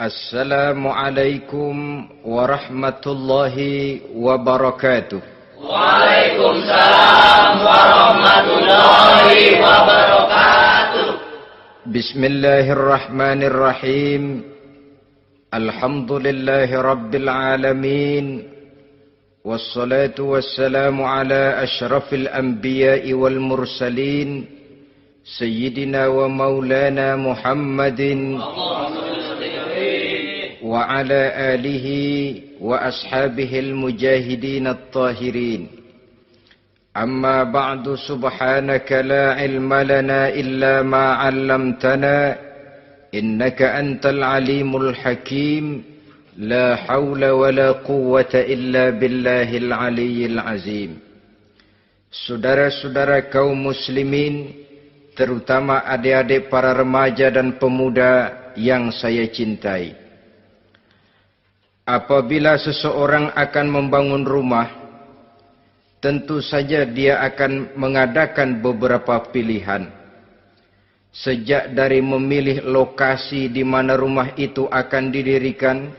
Assalamualaikum warahmatullahi wabarakatuh. Waalaikumsalam warahmatullahi wabarakatuh. Bismillahirrahmanirrahim. Alhamdulillahi rabbil alamin. Wassalatu wassalamu ala ashrafil anbiya'i wal mursalin. Sayyidina wa maulana Muhammadin wa ala alihi wa ashabihil mujahidin at-tahirin. Amma ba'du, subhanaka la ilma lana illa ma 'allamtana innaka antal alimul hakim. La hawla wa la quwwata illa billahil aliyyil azim. Saudara-saudara kaum muslimin, terutama adik-adik para remaja dan pemuda yang saya cintai. Apabila seseorang akan membangun rumah, tentu saja dia akan mengadakan beberapa pilihan. Sejak dari memilih lokasi di mana rumah itu akan didirikan,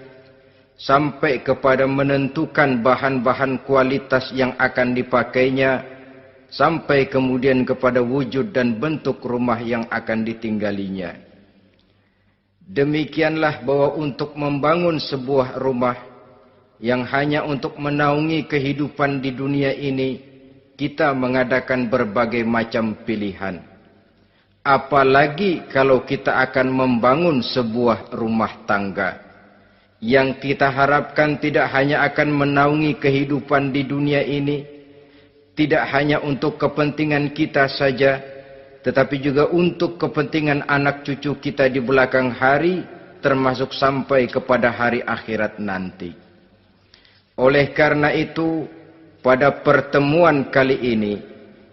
sampai kepada menentukan bahan-bahan kualitas yang akan dipakainya, sampai kemudian kepada wujud dan bentuk rumah yang akan ditinggalinya. Demikianlah bahwa untuk membangun sebuah rumah yang hanya untuk menaungi kehidupan di dunia ini, kita mengadakan berbagai macam pilihan. Apalagi kalau kita akan membangun sebuah rumah tangga yang kita harapkan tidak hanya akan menaungi kehidupan di dunia ini, tidak hanya untuk kepentingan kita saja, tetapi juga untuk kepentingan anak cucu kita di belakang hari, termasuk sampai kepada hari akhirat nanti. Oleh karena itu, pada pertemuan kali ini,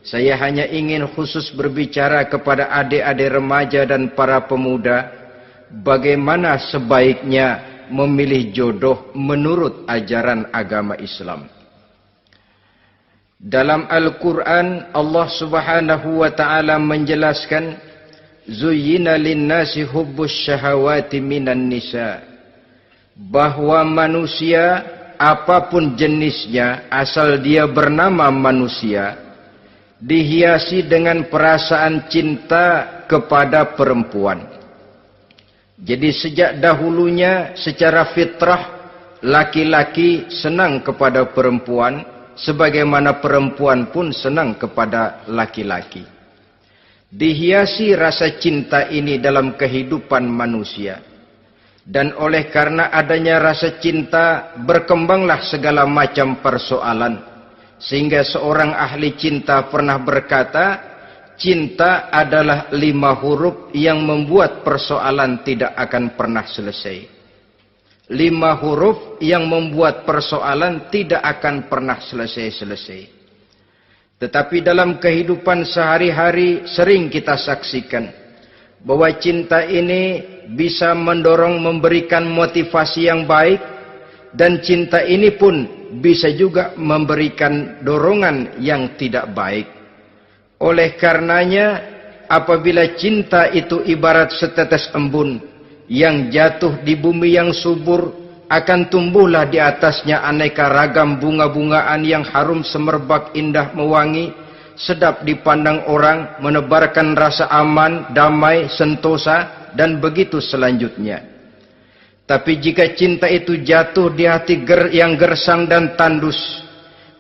saya hanya ingin khusus berbicara kepada adik-adik remaja dan para pemuda, bagaimana sebaiknya memilih jodoh menurut ajaran agama Islam. Dalam Al-Quran, Allah subhanahu wa ta'ala menjelaskan, Zuyyina linnasi hubbus syahawati minan nisa. Bahwa manusia, apapun jenisnya, asal dia bernama manusia, dihiasi dengan perasaan cinta kepada perempuan. Jadi sejak dahulunya, secara fitrah, laki-laki senang kepada perempuan, sebagaimana perempuan pun senang kepada laki-laki. Dihiasi rasa cinta ini dalam kehidupan manusia. Dan oleh karena adanya rasa cinta, berkembanglah segala macam persoalan. Sehingga seorang ahli cinta pernah berkata, cinta adalah 5 huruf yang membuat persoalan tidak akan pernah selesai. 5 huruf yang membuat persoalan tidak akan pernah selesai-selesai. Tetapi dalam kehidupan sehari-hari sering kita saksikan bahwa cinta ini bisa mendorong, memberikan motivasi yang baik, dan cinta ini pun bisa juga memberikan dorongan yang tidak baik. Oleh karenanya, apabila cinta itu ibarat setetes embun yang jatuh di bumi yang subur, akan tumbuhlah di atasnya aneka ragam bunga-bungaan yang harum semerbak, indah, mewangi, sedap dipandang orang, menebarkan rasa aman, damai, sentosa, dan begitu selanjutnya. Tapi jika cinta itu jatuh di hati yang gersang dan tandus,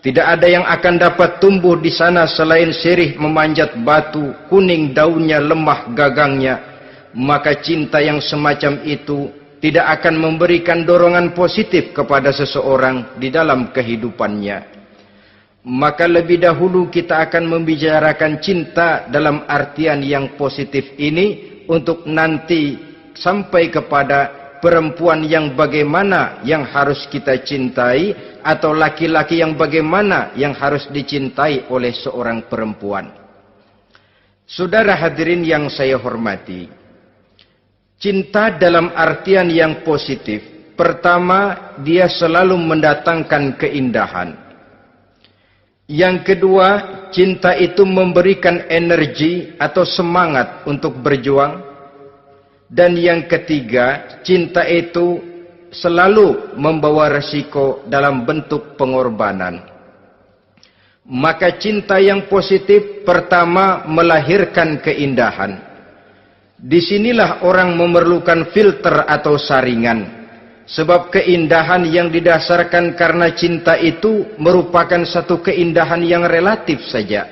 tidak ada yang akan dapat tumbuh di sana selain sirih memanjat batu, kuning daunnya, lemah gagangnya. Maka cinta yang semacam itu tidak akan memberikan dorongan positif kepada seseorang di dalam kehidupannya. Maka lebih dahulu kita akan membicarakan cinta dalam artian yang positif ini, untuk nanti sampai kepada perempuan yang bagaimana yang harus kita cintai, atau laki-laki yang bagaimana yang harus dicintai oleh seorang perempuan. Saudara hadirin yang saya hormati, cinta dalam artian yang positif, pertama, dia selalu mendatangkan keindahan. Yang kedua, cinta itu memberikan energi atau semangat untuk berjuang. Dan yang ketiga, cinta itu selalu membawa resiko dalam bentuk pengorbanan. Maka cinta yang positif pertama melahirkan keindahan. Disinilah orang memerlukan filter atau saringan. Sebab keindahan yang didasarkan karena cinta itu merupakan satu keindahan yang relatif saja.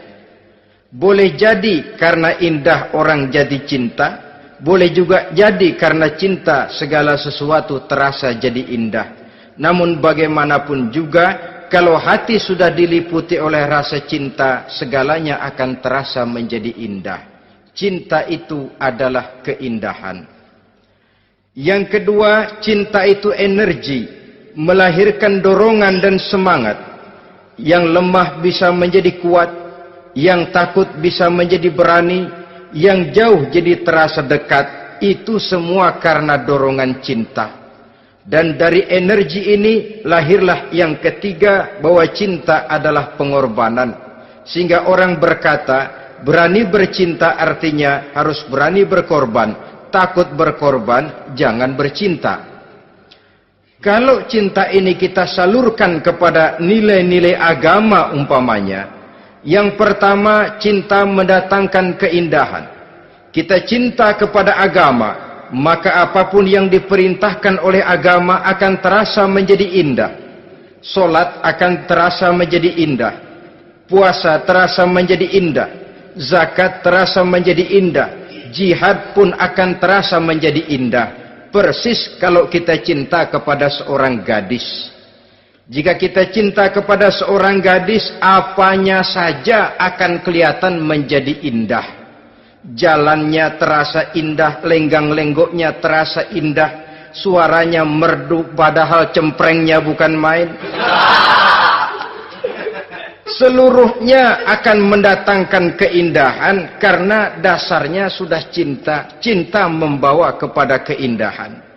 Boleh jadi karena indah orang jadi cinta, boleh juga jadi karena cinta segala sesuatu terasa jadi indah. Namun bagaimanapun juga, kalau hati sudah diliputi oleh rasa cinta, segalanya akan terasa menjadi indah. Cinta itu adalah keindahan. Yang kedua, cinta itu energi, melahirkan dorongan dan semangat. Yang lemah bisa menjadi kuat, yang takut bisa menjadi berani, yang jauh jadi terasa dekat. Itu semua karena dorongan cinta. Dan dari energi ini lahirlah yang ketiga, bahwa cinta adalah pengorbanan. Sehingga orang berkata, berani bercinta artinya harus berani berkorban. Takut berkorban, jangan bercinta. Kalau cinta ini kita salurkan kepada nilai-nilai agama umpamanya, yang pertama, cinta mendatangkan keindahan. Kita cinta kepada agama, maka apapun yang diperintahkan oleh agama akan terasa menjadi indah. Solat akan terasa menjadi indah. Puasa terasa menjadi indah. Zakat terasa menjadi indah. Jihad pun akan terasa menjadi indah. Persis kalau kita cinta kepada seorang gadis. Jika kita cinta kepada seorang gadis, apanya saja akan kelihatan menjadi indah. Jalannya terasa indah, lenggang-lenggoknya terasa indah, suaranya merdu padahal cemprengnya bukan main. Seluruhnya akan mendatangkan keindahan karena dasarnya sudah cinta. Cinta membawa kepada keindahan.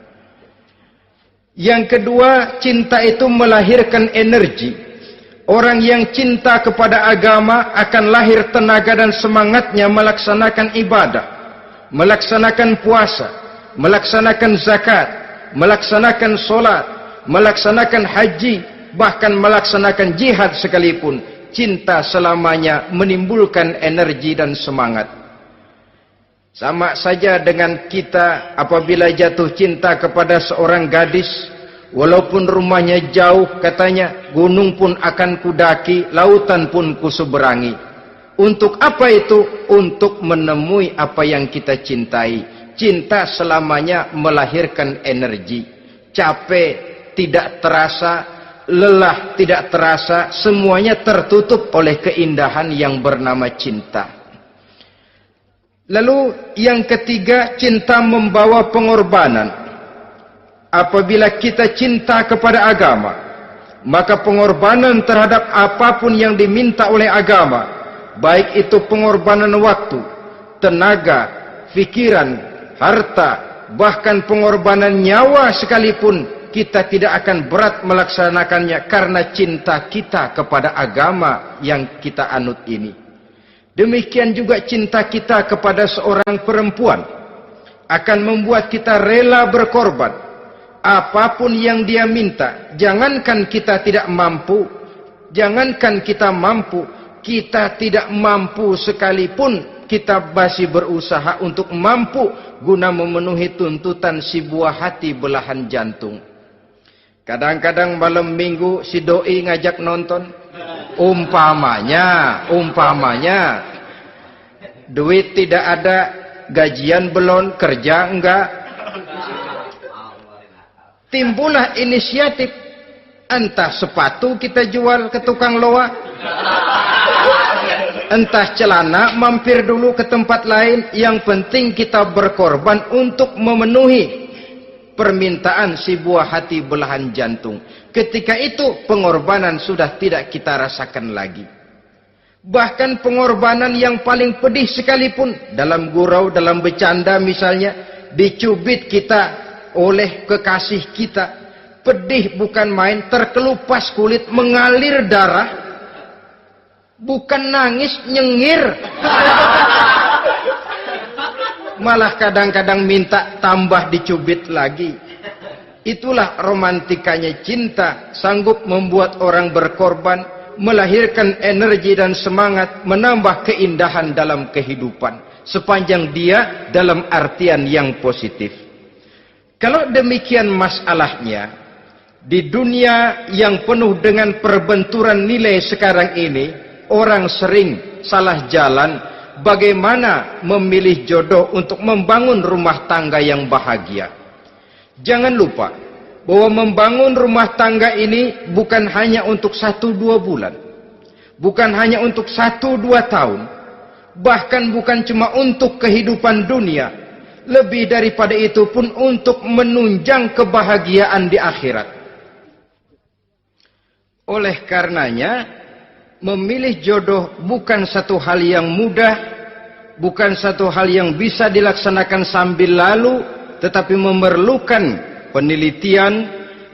Yang kedua, cinta itu melahirkan energi. Orang yang cinta kepada agama akan lahir tenaga dan semangatnya melaksanakan ibadah, melaksanakan puasa, melaksanakan zakat, melaksanakan solat, melaksanakan haji, bahkan melaksanakan jihad sekalipun. Cinta selamanya menimbulkan energi dan semangat. Sama saja dengan kita apabila jatuh cinta kepada seorang gadis, walaupun rumahnya jauh, katanya, gunung pun akan kudaki, lautan pun kuseberangi. Untuk apa itu? Untuk menemui apa yang kita cintai. Cinta selamanya melahirkan energi. Capek tidak terasa, lelah tidak terasa, semuanya tertutup oleh keindahan yang bernama cinta. Lalu yang ketiga, cinta membawa pengorbanan. Apabila kita cinta kepada agama, maka pengorbanan terhadap apapun yang diminta oleh agama, baik itu pengorbanan waktu, tenaga, pikiran, harta, bahkan pengorbanan nyawa sekalipun, kita tidak akan berat melaksanakannya karena cinta kita kepada agama yang kita anut ini. Demikian juga cinta kita kepada seorang perempuan akan membuat kita rela berkorban. Apapun yang dia minta, jangankan kita tidak mampu, kita tidak mampu sekalipun, kita masih berusaha untuk mampu guna memenuhi tuntutan si buah hati belahan jantung. Kadang-kadang malam minggu si doi ngajak nonton. Umpamanya duit tidak ada, gajian belum, kerja enggak. Timbullah inisiatif, entah sepatu kita jual ke tukang loa, entah celana mampir dulu ke tempat lain. Yang penting kita berkorban untuk memenuhi permintaan si buah hati belahan jantung. Ketika itu pengorbanan sudah tidak kita rasakan lagi. Bahkan pengorbanan yang paling pedih sekalipun, dalam gurau, dalam bercanda misalnya, dicubit kita oleh kekasih kita, pedih bukan main, terkelupas kulit, mengalir darah, bukan nangis, nyengir. malah kadang-kadang minta tambah dicubit lagi. Itulah romantikanya cinta, sanggup membuat orang berkorban, melahirkan energi dan semangat, menambah keindahan dalam kehidupan, sepanjang dia dalam artian yang positif. Kalau demikian masalahnya, di dunia yang penuh dengan perbenturan nilai sekarang ini, orang sering salah jalan bagaimana memilih jodoh untuk membangun rumah tangga yang bahagia. Jangan lupa bahwa membangun rumah tangga ini bukan hanya untuk 1-2 bulan, bukan hanya untuk 1-2 tahun, bahkan bukan cuma untuk kehidupan dunia, lebih daripada itu pun untuk menunjang kebahagiaan di akhirat. Oleh karenanya, memilih jodoh bukan satu hal yang mudah, bukan satu hal yang bisa dilaksanakan sambil lalu, tetapi memerlukan penelitian,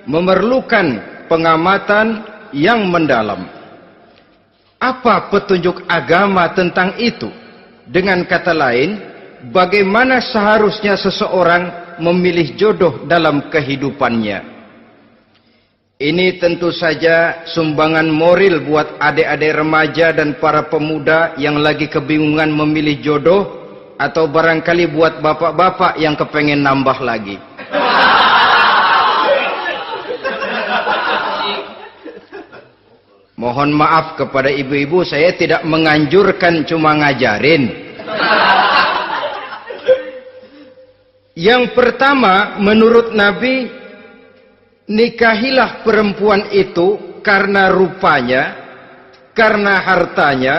memerlukan pengamatan yang mendalam. Apa petunjuk agama tentang itu? Dengan kata lain, bagaimana seharusnya seseorang memilih jodoh dalam kehidupannya? Ini tentu saja sumbangan moral buat adik-adik remaja dan para pemuda yang lagi kebingungan memilih jodoh, atau barangkali buat bapak-bapak yang kepengen nambah lagi. Mohon maaf kepada ibu-ibu, saya tidak menganjurkan, cuma ngajarin. Yang pertama, menurut Nabi, nikahilah perempuan itu karena rupanya, karena hartanya,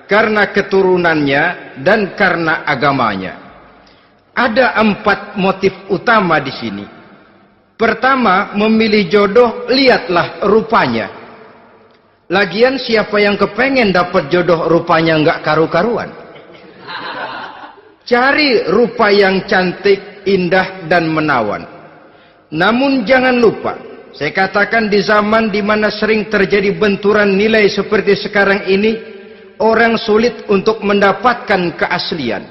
karena keturunannya, dan karena agamanya. Ada 4 motif utama di sini. Pertama, memilih jodoh, lihatlah rupanya. Lagian siapa yang kepengen dapat jodoh rupanya nggak karu-karuan? Cari rupa yang cantik, indah, dan menawan. Namun jangan lupa, saya katakan di zaman di mana sering terjadi benturan nilai seperti sekarang ini, orang sulit untuk mendapatkan keaslian.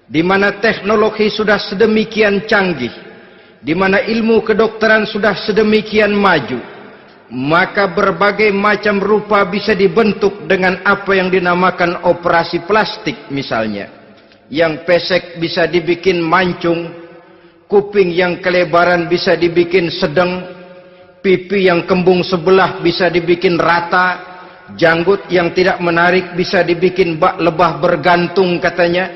Di mana teknologi sudah sedemikian canggih, di mana ilmu kedokteran sudah sedemikian maju, maka berbagai macam rupa bisa dibentuk dengan apa yang dinamakan operasi plastik misalnya. Yang pesek bisa dibikin mancung, kuping yang kelebaran bisa dibikin sedang, pipi yang kembung sebelah bisa dibikin rata, janggut yang tidak menarik bisa dibikin bak lebah bergantung katanya.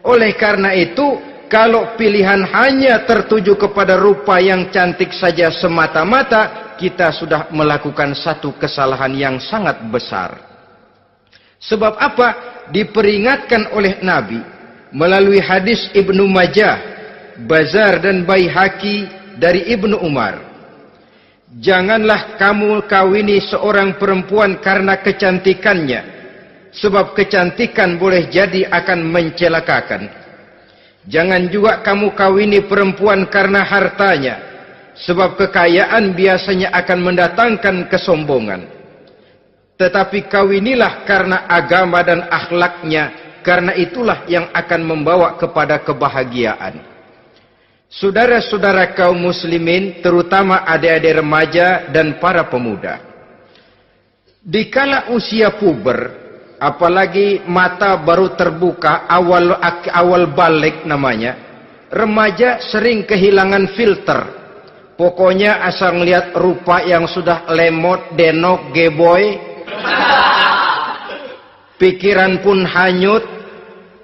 Oleh karena itu, kalau pilihan hanya tertuju kepada rupa yang cantik saja semata-mata, kita sudah melakukan satu kesalahan yang sangat besar. Sebab apa? Diperingatkan oleh Nabi melalui hadis Ibnu Majah, Bazar dan Baihaqi dari Ibnu Umar. Janganlah kamu kawini seorang perempuan karena kecantikannya, sebab kecantikan boleh jadi akan mencelakakan. Jangan juga kamu kawini perempuan karena hartanya, sebab kekayaan biasanya akan mendatangkan kesombongan. Tetapi kawinilah karena agama dan akhlaknya, karena itulah yang akan membawa kepada kebahagiaan. Saudara-saudara kaum muslimin, terutama adik-adik remaja dan para pemuda, dikala usia puber, apalagi mata baru terbuka, awal balik namanya, remaja sering kehilangan filter. Pokoknya asal ngelihat rupa yang sudah lemot, denok, geboy, pikiran pun hanyut,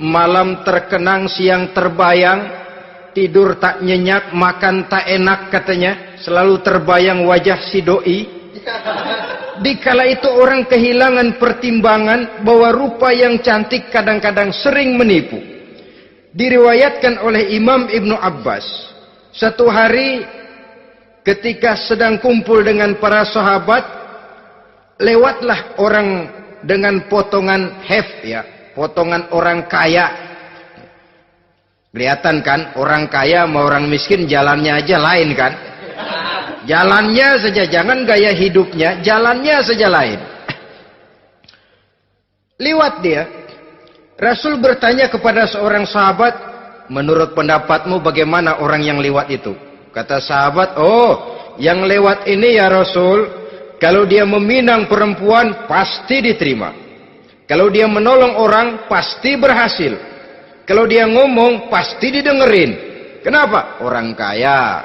malam terkenang, siang terbayang, tidur tak nyenyak, makan tak enak katanya, selalu terbayang wajah si doi. Dikala itu orang kehilangan pertimbangan bahwa rupa yang cantik kadang-kadang sering menipu. Diriwayatkan oleh Imam Ibnu Abbas, satu hari ketika sedang kumpul dengan para sahabat, lewatlah orang dengan potongan potongan orang kaya. Kelihatan kan, orang kaya sama orang miskin jalannya aja lain kan. Jalannya saja, jangan gaya hidupnya, jalannya saja lain. Liwat dia. Rasul bertanya kepada seorang sahabat, menurut pendapatmu bagaimana orang yang lewat itu? Kata sahabat, oh, yang lewat ini ya Rasul, kalau dia meminang perempuan pasti diterima. Kalau dia menolong orang pasti berhasil. Kalau dia ngomong pasti didengerin. Kenapa? Orang kaya.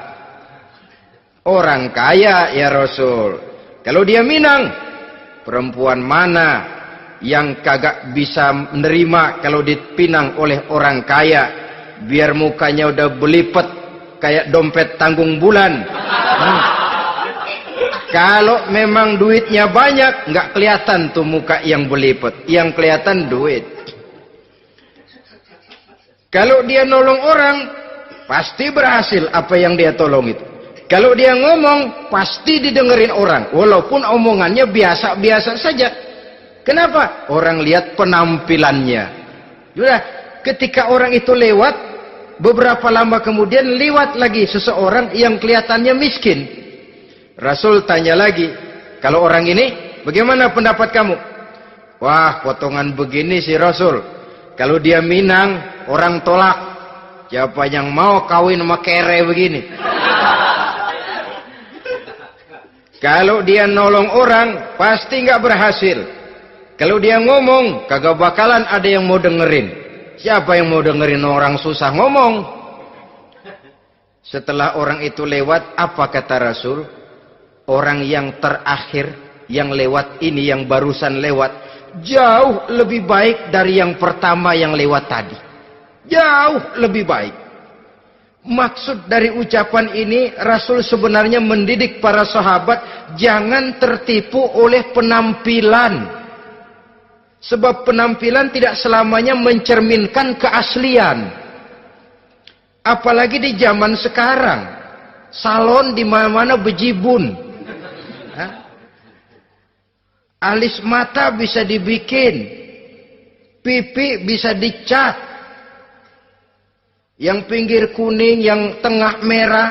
Orang kaya ya Rasul. Kalau dia minang, perempuan mana yang kagak bisa menerima kalau dipinang oleh orang kaya? Biar mukanya udah belipet kayak dompet tanggung bulan. Kalau memang duitnya banyak, nggak kelihatan tuh muka yang belipet, yang kelihatan duit. Kalau dia nolong orang, pasti berhasil apa yang dia tolong itu. Kalau dia ngomong, pasti didengerin orang, walaupun omongannya biasa-biasa saja. Kenapa? Orang lihat penampilannya. Sudah, ketika orang itu lewat, beberapa lama kemudian lewat lagi seseorang yang kelihatannya miskin. Rasul tanya lagi, kalau orang ini bagaimana pendapat kamu? Wah, potongan begini sih Rasul. Kalau dia minang, orang tolak. Siapa yang mau kawin sama kere begini? Kalau dia nolong orang, pasti nggak berhasil. Kalau dia ngomong, kagak bakalan ada yang mau dengerin. Siapa yang mau dengerin orang susah ngomong? Setelah orang itu lewat, apa kata Rasul? Orang yang terakhir, yang lewat ini, yang barusan lewat, jauh lebih baik dari yang pertama yang lewat tadi. Jauh lebih baik. Maksud dari ucapan ini, Rasul sebenarnya mendidik para sahabat, jangan tertipu oleh penampilan. Sebab penampilan tidak selamanya mencerminkan keaslian. Apalagi di zaman sekarang, salon di mana-mana bejibun. Alis mata bisa dibikin, pipi bisa dicat. Yang pinggir kuning, yang tengah merah,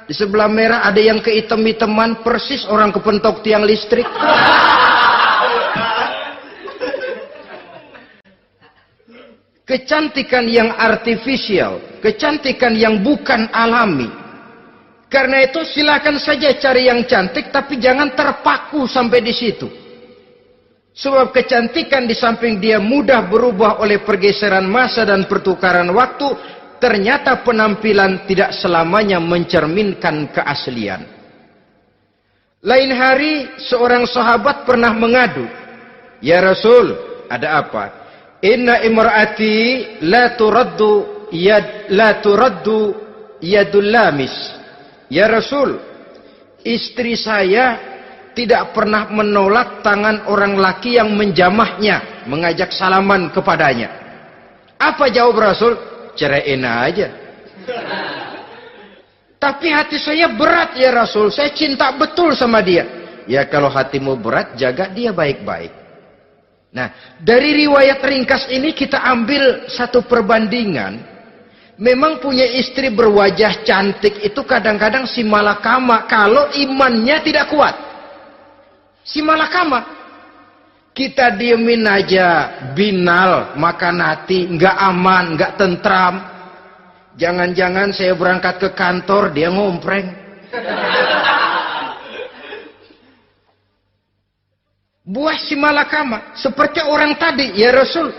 di sebelah merah ada yang kehitam-hitaman, persis orang kepentok tiang listrik. Kecantikan yang artifisial, kecantikan yang bukan alami. Karena itu silakan saja cari yang cantik, tapi jangan terpaku sampai di situ. Sebab kecantikan di samping dia mudah berubah oleh pergeseran masa dan pertukaran waktu, ternyata penampilan tidak selamanya mencerminkan keaslian. Lain hari seorang sahabat pernah mengadu, "Ya Rasul, ada apa? Inna imra'ati la turaddu yadul lamis." Ya Rasul, istri saya tidak pernah menolak tangan orang laki yang menjamahnya, mengajak salaman kepadanya. Apa jawab Rasul? Ceraiin aja. Tapi hati saya berat ya Rasul, saya cinta betul sama dia. Ya kalau hatimu berat, jaga dia baik-baik. Nah, dari riwayat ringkas ini kita ambil satu perbandingan. Memang punya istri berwajah cantik itu kadang-kadang si malakama kalau imannya tidak kuat. Si malakama. Kita diemin aja, binal, makan hati, nggak aman, nggak tentram. Jangan-jangan saya berangkat ke kantor, dia ngompreng. Buah si malakama seperti orang tadi, ya Rasul,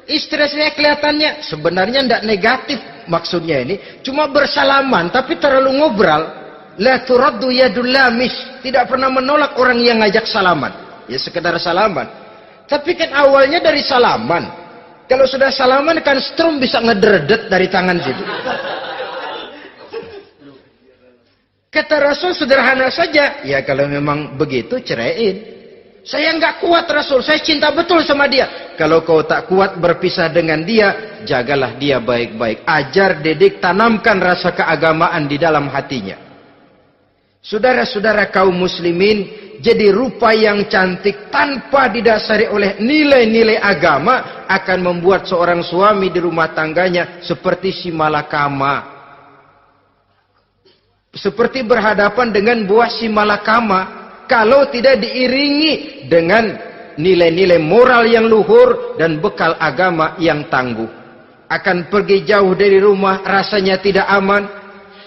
istri saya kelihatannya sebenarnya tidak negatif maksudnya ini, cuma bersalaman tapi terlalu ngobrol. La turaddu yadul lamis, tidak pernah menolak orang yang ngajak salaman, ya sekedar salaman. Tapi kan awalnya dari salaman, kalau sudah salaman kan strum bisa ngederdet dari tangan situ. Kata Rasul sederhana saja, ya kalau memang begitu ceraiin. Saya nggak kuat Rasul, saya cinta betul sama dia. Kalau kau tak kuat berpisah dengan dia, jagalah dia baik-baik. Ajar, didik, tanamkan rasa keagamaan di dalam hatinya. Saudara-saudara kaum muslimin, jadi rupa yang cantik tanpa didasari oleh nilai-nilai agama akan membuat seorang suami di rumah tangganya seperti si malakama. Seperti berhadapan dengan buah si malakama. Kalau tidak diiringi dengan nilai-nilai moral yang luhur dan bekal agama yang tangguh. akan pergi jauh dari rumah rasanya tidak aman,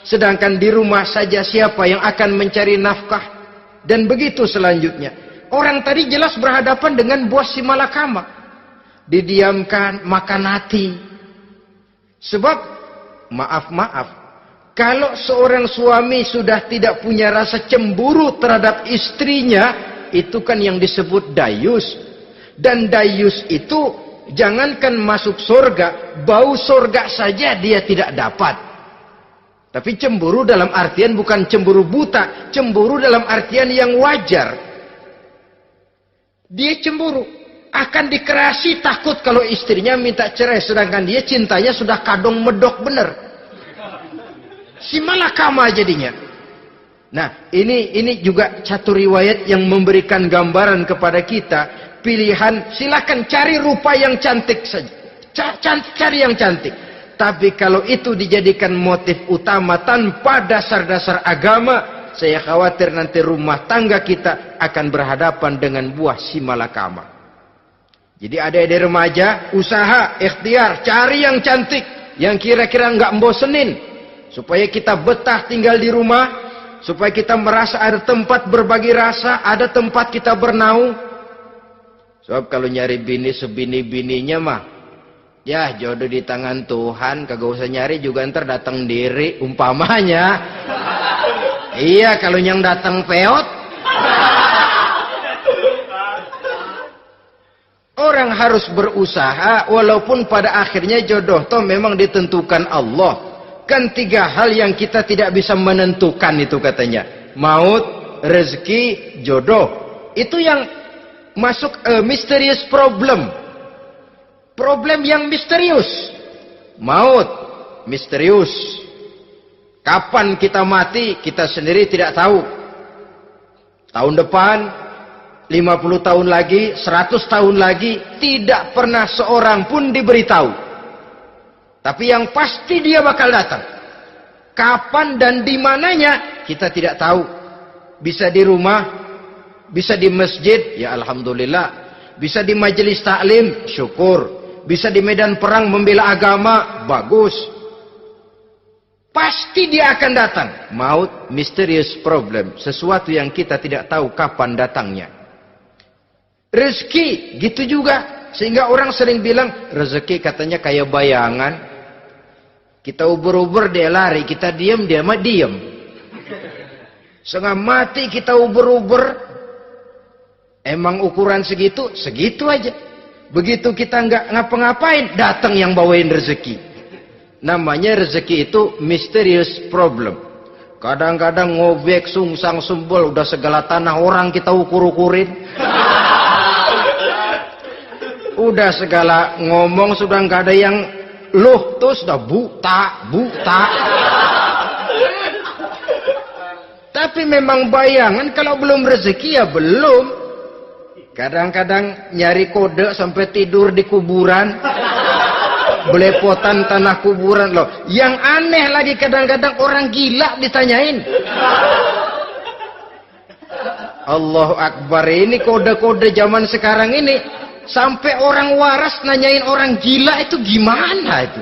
sedangkan di rumah saja siapa yang akan mencari nafkah, dan begitu selanjutnya. Orang tadi jelas berhadapan dengan buah si malakama, didiamkan, makan hati. Sebab maaf, kalau seorang suami sudah tidak punya rasa cemburu terhadap istrinya, itu kan yang disebut dayus. Dan dayus itu jangankan masuk surga, bau surga saja dia tidak dapat. Tapi cemburu dalam artian bukan cemburu buta, cemburu dalam artian yang wajar. Dia cemburu, akan dikerasi takut kalau istrinya minta cerai, sedangkan dia cintanya sudah kadong medok bener. Si malakama jadinya. Nah, ini juga satu riwayat yang memberikan gambaran kepada kita. Pilihan, silakan cari rupa yang cantik saja. Cari yang cantik. Tapi kalau itu dijadikan motif utama tanpa dasar-dasar agama, saya khawatir nanti rumah tangga kita akan berhadapan dengan buah si malakama. Jadi adik-adik remaja, usaha, ikhtiar, cari yang cantik, yang kira-kira nggak membosenin, supaya kita betah tinggal di rumah, supaya kita merasa ada tempat berbagi rasa, ada tempat kita bernaung. Sebab kalau nyari bini sebini-bininya mah, ya jodoh di tangan Tuhan, kagak usah nyari juga ntar datang diri, umpamanya. Iya, kalau yang datang peot. Orang harus berusaha, walaupun pada akhirnya jodoh toh memang ditentukan Allah. Kan 3 hal yang kita tidak bisa menentukan itu katanya. Maut, rezeki, jodoh. Itu yang masuk mysterious problem. Problem yang misterius. Maut, misterius. Kapan kita mati, kita sendiri tidak tahu. Tahun depan, 50 tahun lagi, 100 tahun lagi, tidak pernah seorang pun diberitahu. Tapi yang pasti dia bakal datang. Kapan dan di mananya kita tidak tahu. Bisa di rumah, bisa di masjid, ya alhamdulillah. Bisa di majelis taklim, syukur. Bisa di medan perang membela agama, bagus. Pasti dia akan datang. Maut, mysterious problem. Sesuatu yang kita tidak tahu kapan datangnya. Rezeki, gitu juga. Sehingga orang sering bilang, rezeki katanya kayak bayangan. Kita uber-uber dia lari, kita diam dia mah diam. Setengah mati kita uber-uber. Emang ukuran segitu, segitu aja. Begitu kita nggak ngapa-ngapain, datang yang bawain rezeki. Namanya rezeki itu mysterious problem. Kadang-kadang ngobek, sungsang, sumbul, udah segala tanah orang kita ukur-ukurin. Udah segala ngomong sudah nggak ada yang loh, tuh sudah buta. Tapi memang bayangan, kalau belum rezeki ya belum. Kadang-kadang nyari kode sampai tidur di kuburan. Belepotan tanah kuburan loh. Yang aneh lagi kadang-kadang orang gila ditanyain. Allahu Akbar, ini kode-kode zaman sekarang ini. Sampai orang waras nanyain orang gila itu gimana itu?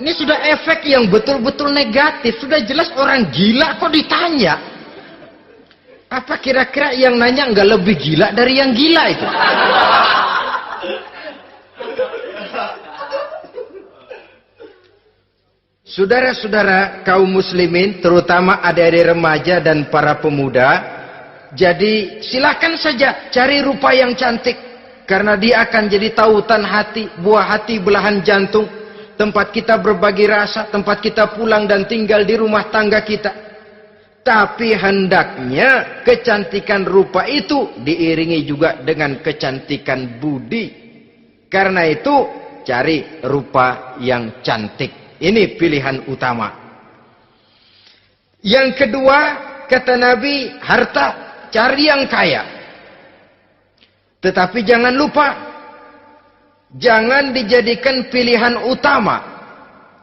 Ini sudah efek yang betul-betul negatif. Sudah jelas orang gila kok ditanya. Apa kira-kira yang nanya nggak lebih gila dari yang gila itu? Saudara-saudara kaum muslimin, terutama adik-adik remaja dan para pemuda, jadi silakan saja cari rupa yang cantik. Karena dia akan jadi tautan hati, buah hati belahan jantung. Tempat kita berbagi rasa, tempat kita pulang dan tinggal di rumah tangga kita. Tapi hendaknya kecantikan rupa itu diiringi juga dengan kecantikan budi. Karena itu cari rupa yang cantik. Ini pilihan utama. Yang kedua, kata Nabi, harta, cari yang kaya. Tetapi jangan lupa, jangan dijadikan pilihan utama.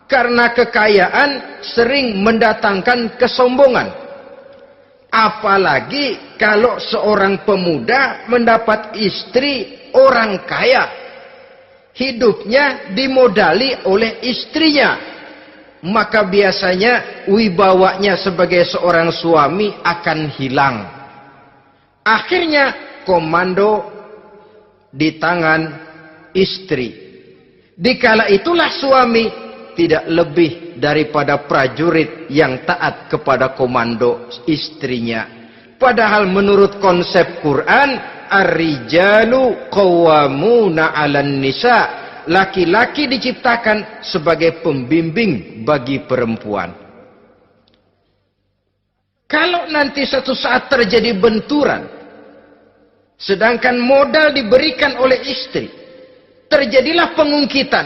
Karena kekayaan sering mendatangkan kesombongan. Apalagi kalau seorang pemuda mendapat istri orang kaya. hidupnya dimodali oleh istrinya, maka biasanya wibawanya sebagai seorang suami akan hilang. Akhirnya komando di tangan istri. Dikala itulah suami tidak lebih daripada prajurit yang taat kepada komando istrinya. Padahal menurut konsep Quran, ar-rijalu qawwamuna 'alan nisa, laki-laki diciptakan sebagai pembimbing bagi perempuan. Kalau nanti suatu saat terjadi benturan, sedangkan modal diberikan oleh istri, terjadilah pengungkitan.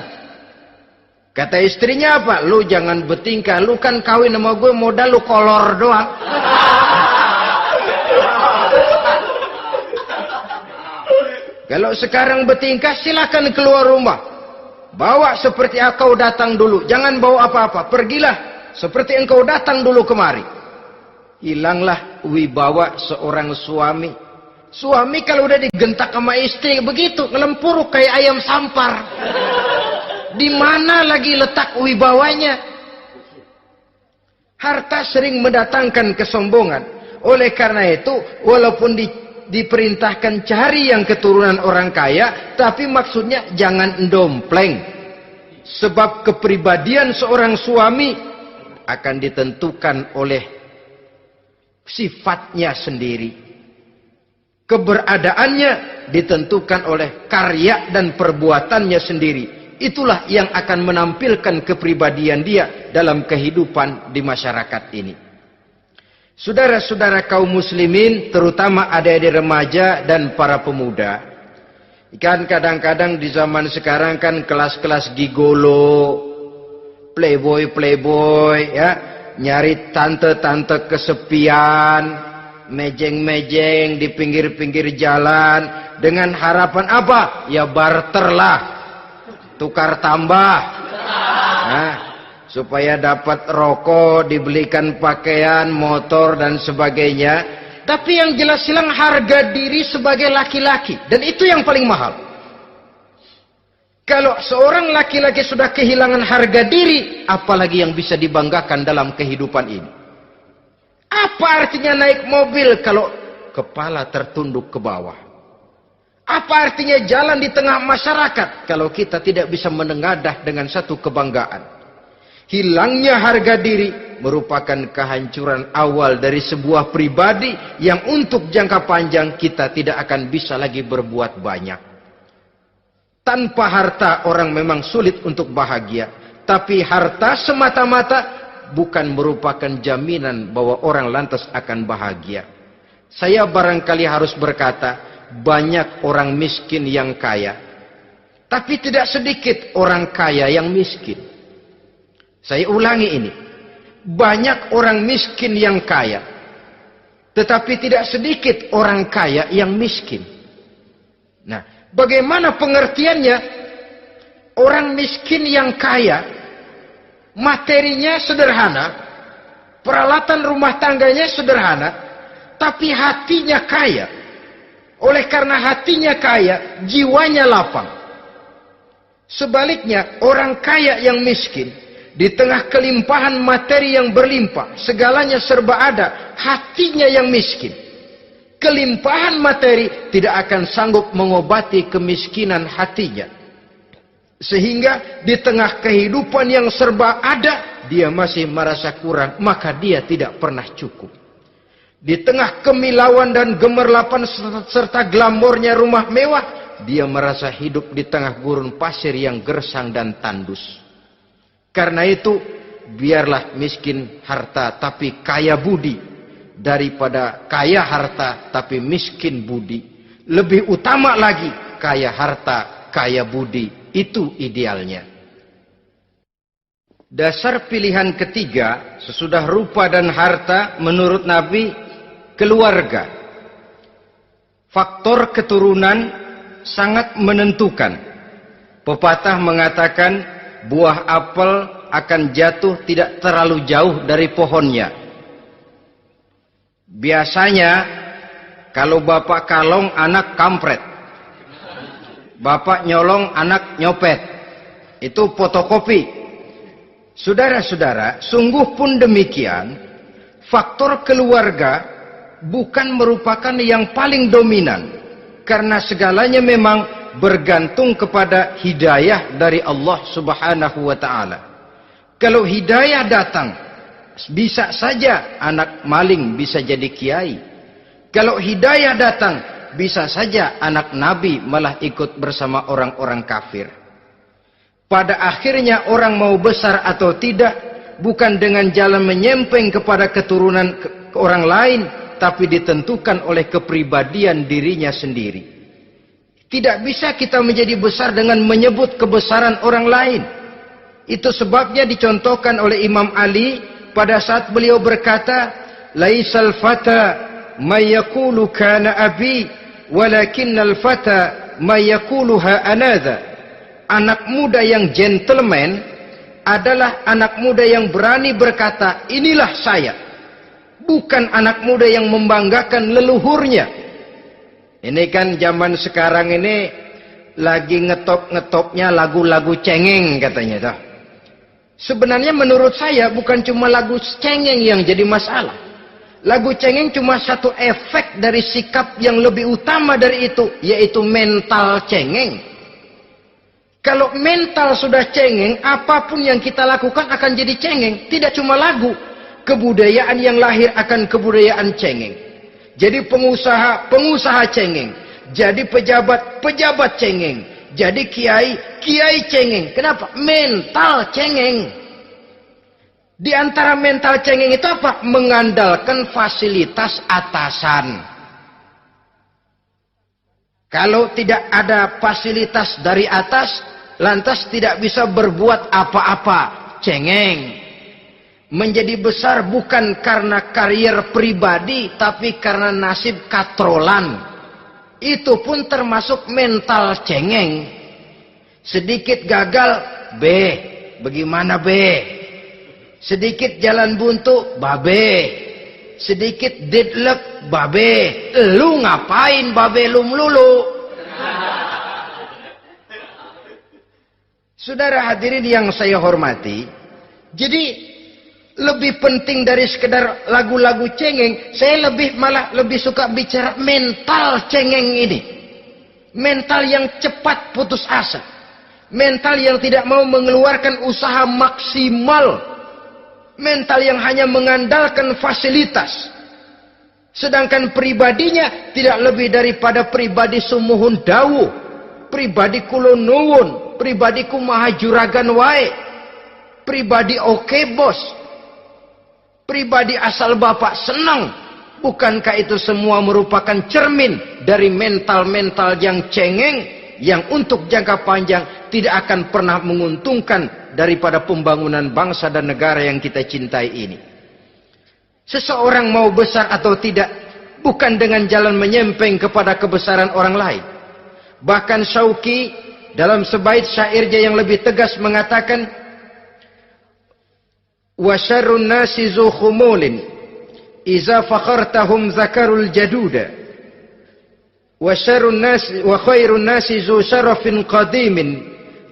Kata istrinya apa? Lu jangan bertingkah, lu kan kawin sama gue modal lu kolor doang. Kalau sekarang bertingkah, silakan keluar rumah. Bawa seperti engkau datang dulu. Jangan bawa apa-apa. Pergilah seperti engkau datang dulu kemari. Hilanglah wibawa seorang suami. Suami kalau udah digentak sama istri begitu, ngelempuruk kayak ayam sampar. Di mana lagi letak wibawanya? Harta sering mendatangkan kesombongan. Oleh karena itu, walaupun diperintahkan cari yang keturunan orang kaya, tapi maksudnya jangan dompleng. Sebab kepribadian seorang suami akan ditentukan oleh sifatnya sendiri. Keberadaannya ditentukan oleh karya dan perbuatannya sendiri. Itulah yang akan menampilkan kepribadian dia dalam kehidupan di masyarakat ini. Saudara-saudara kaum muslimin, terutama adik-adik remaja dan para pemuda, kan kadang-kadang di zaman sekarang kan kelas-kelas gigolo, playboy ya, nyari tante-tante kesepian, mejeng-mejeng di pinggir-pinggir jalan dengan harapan apa? Ya barterlah, tukar tambah. Nah, supaya dapat rokok, dibelikan pakaian, motor dan sebagainya. Tapi yang jelas hilang harga diri sebagai laki-laki, dan itu yang paling mahal. Kalau seorang laki-laki sudah kehilangan harga diri, apalagi yang bisa dibanggakan dalam kehidupan ini? Apa artinya naik mobil kalau kepala tertunduk ke bawah? Apa artinya jalan di tengah masyarakat kalau kita tidak bisa menengadah dengan satu kebanggaan? Hilangnya harga diri merupakan kehancuran awal dari sebuah pribadi yang untuk jangka panjang kita tidak akan bisa lagi berbuat banyak. Tanpa harta orang memang sulit untuk bahagia. Tapi harta semata-mata bukan merupakan jaminan bahwa orang lantas akan bahagia. Saya barangkali harus berkata, banyak orang miskin yang kaya. Tapi tidak sedikit orang kaya yang miskin. Saya ulangi ini. Banyak orang miskin yang kaya. Tetapi tidak sedikit orang kaya yang miskin. Nah, bagaimana pengertiannya? Orang miskin yang kaya, materinya sederhana, peralatan rumah tangganya sederhana, tapi hatinya kaya. Oleh karena hatinya kaya, jiwanya lapang. Sebaliknya, orang kaya yang miskin, di tengah kelimpahan materi yang berlimpah, segalanya serba ada, hatinya yang miskin. Kelimpahan materi tidak akan sanggup mengobati kemiskinan hatinya. Sehingga di tengah kehidupan yang serba ada, dia masih merasa kurang, maka dia tidak pernah cukup. Di tengah kemilauan dan gemerlapan serta glamornya rumah mewah, dia merasa hidup di tengah gurun pasir yang gersang dan tandus. Karena itu, biarlah miskin harta tapi kaya budi, daripada kaya harta tapi miskin budi. Lebih utama lagi, kaya harta, kaya budi. Itu idealnya. Dasar pilihan ketiga, sesudah rupa dan harta, menurut Nabi, keluarga. Faktor keturunan sangat menentukan. Pepatah mengatakan, buah apel akan jatuh tidak terlalu jauh dari pohonnya. Biasanya kalau bapak kalong, anak kampret. Bapak nyolong, anak nyopet. Itu fotokopi. Saudara-saudara, sungguh pun demikian, faktor keluarga bukan merupakan yang paling dominan. Karena segalanya memang bergantung kepada hidayah dari Allah Subhanahu wa ta'ala. Kalau hidayah datang, bisa saja anak maling bisa jadi kiai. Kalau hidayah datang, bisa saja anak Nabi malah ikut bersama orang-orang kafir. Pada akhirnya orang mau besar atau tidak, bukan dengan jalan menyempeng kepada keturunan orang lain, tapi ditentukan oleh kepribadian dirinya sendiri. Tidak bisa kita menjadi besar dengan menyebut kebesaran orang lain. Itu sebabnya dicontohkan oleh Imam Ali pada saat beliau berkata, "Laisal fata may yaqulu kana abi, walakinnal fata may yaquluha anadha." Anak muda yang gentleman adalah anak muda yang berani berkata, "Inilah saya." Bukan anak muda yang membanggakan leluhurnya. Ini kan zaman sekarang ini lagi ngetop-ngetopnya lagu-lagu cengeng katanya. Sebenarnya menurut saya bukan cuma lagu cengeng yang jadi masalah. Lagu cengeng cuma satu efek dari sikap yang lebih utama dari itu, yaitu mental cengeng. Kalau mental sudah cengeng, apapun yang kita lakukan akan jadi cengeng. Tidak cuma lagu, kebudayaan yang lahir akan kebudayaan cengeng. Jadi pengusaha cengeng. Jadi pejabat cengeng. Jadi kiai cengeng. Kenapa? Mental cengeng. Di antara mental cengeng itu apa? Mengandalkan fasilitas atasan. Kalau tidak ada fasilitas dari atas, lantas tidak bisa berbuat apa-apa, cengeng. Menjadi besar bukan karena karier pribadi, tapi karena nasib katrolan. Itu pun termasuk mental cengeng. Sedikit gagal, bagaimana sedikit jalan buntu, sedikit deadlock, lu ngapain lu melulu? Saudara hadirin yang saya hormati, jadi lebih penting dari sekedar lagu-lagu cengeng, saya malah lebih suka bicara mental cengeng ini. Mental yang cepat putus asa. Mental yang tidak mau mengeluarkan usaha maksimal. Mental yang hanya mengandalkan fasilitas. Sedangkan pribadinya tidak lebih daripada pribadi sumuhun dawu, pribadi kulonuwun, pribadi kumaha juragan wae, pribadi oke bos, pribadi asal bapak senang. Bukankah itu semua merupakan cermin dari mental-mental yang cengeng, yang untuk jangka panjang tidak akan pernah menguntungkan daripada pembangunan bangsa dan negara yang kita cintai ini. Seseorang mau besar atau tidak, bukan dengan jalan menyempeng kepada kebesaran orang lain. Bahkan Syauqi dalam sebait syairnya yang lebih tegas mengatakan, wa syarrun nasi zu khumulin iza fakhartahum zakarul jaduda wa syarrun nasi wa khairun nasi zu syarafin qadimin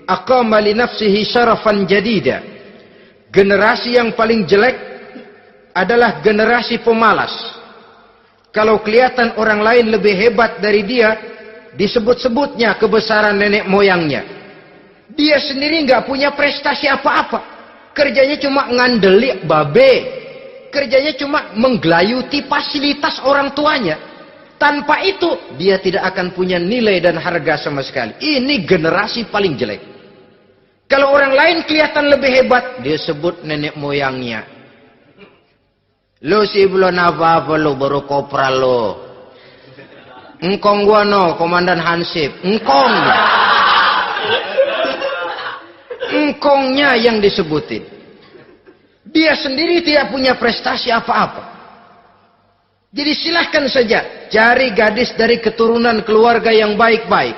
aqama li nafsihi syarafan jadida. Generasi yang paling jelek adalah generasi pemalas. Kalau kelihatan orang lain lebih hebat dari dia, disebut-sebutnya kebesaran nenek moyangnya. Dia sendiri nggak punya prestasi apa-apa. Kerjanya cuma ngandeli kerjanya cuma menggelayuti fasilitas orang tuanya. Tanpa itu dia tidak akan punya nilai dan harga sama sekali. Ini generasi paling jelek. Kalau orang lain kelihatan lebih hebat, dia sebut nenek moyangnya. Lo sih belum apa-apa lo, baru kopral lo. Engkong gua no, komandan Hansip. Engkongnya yang disebutin. Dia sendiri tidak punya prestasi apa-apa. Jadi silahkan saja cari gadis dari keturunan keluarga yang baik-baik.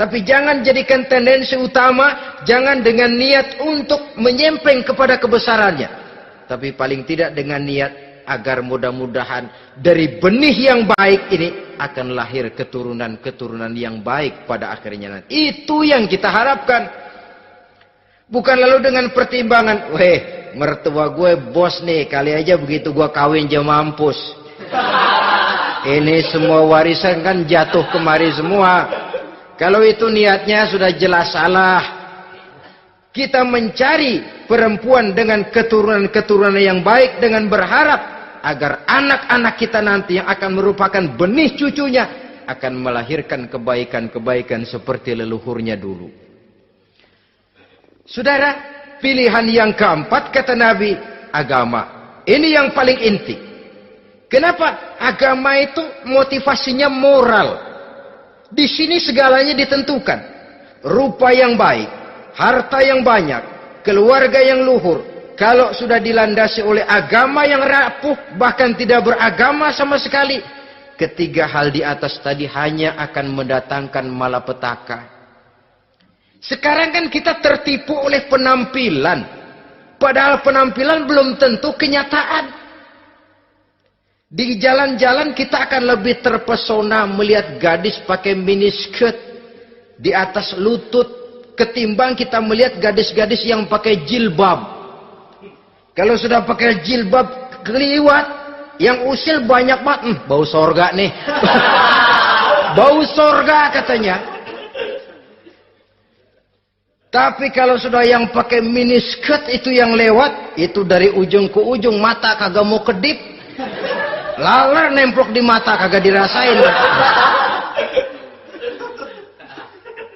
Tapi jangan jadikan tendensi utama, jangan dengan niat untuk menyempeng kepada kebesarannya. Tapi paling tidak dengan niat agar mudah-mudahan dari benih yang baik ini akan lahir keturunan-keturunan yang baik pada akhirnya nanti. Itu yang kita harapkan. Bukan lalu dengan pertimbangan, mertua gue bos nih, kali aja begitu gue kawin aja mampus. Ini semua warisan kan jatuh kemari semua. Kalau itu niatnya sudah jelas salah. Kita mencari perempuan dengan keturunan-keturunan yang baik dengan berharap agar anak-anak kita nanti yang akan merupakan benih cucunya akan melahirkan kebaikan-kebaikan seperti leluhurnya dulu. Saudara, pilihan yang keempat kata Nabi, agama. Ini yang paling inti. Kenapa? Agama itu motivasinya moral. Di sini segalanya ditentukan. Rupa yang baik, harta yang banyak, keluarga yang luhur. Kalau sudah dilandasi oleh agama yang rapuh, bahkan tidak beragama sama sekali, ketiga hal di atas tadi hanya akan mendatangkan malapetaka. Sekarang kan kita tertipu oleh penampilan, padahal penampilan belum tentu kenyataan. Di jalan-jalan kita akan lebih terpesona melihat gadis pakai miniskirt di atas lutut ketimbang kita melihat gadis-gadis yang pakai jilbab. Kalau sudah pakai jilbab keliwat, yang usil banyak banget, bau sorga nih. Bau sorga katanya. Tapi kalau sudah yang pakai miniskirt itu yang lewat, itu dari ujung ke ujung mata kagak mau kedip. Laler nemplok di mata kagak dirasain.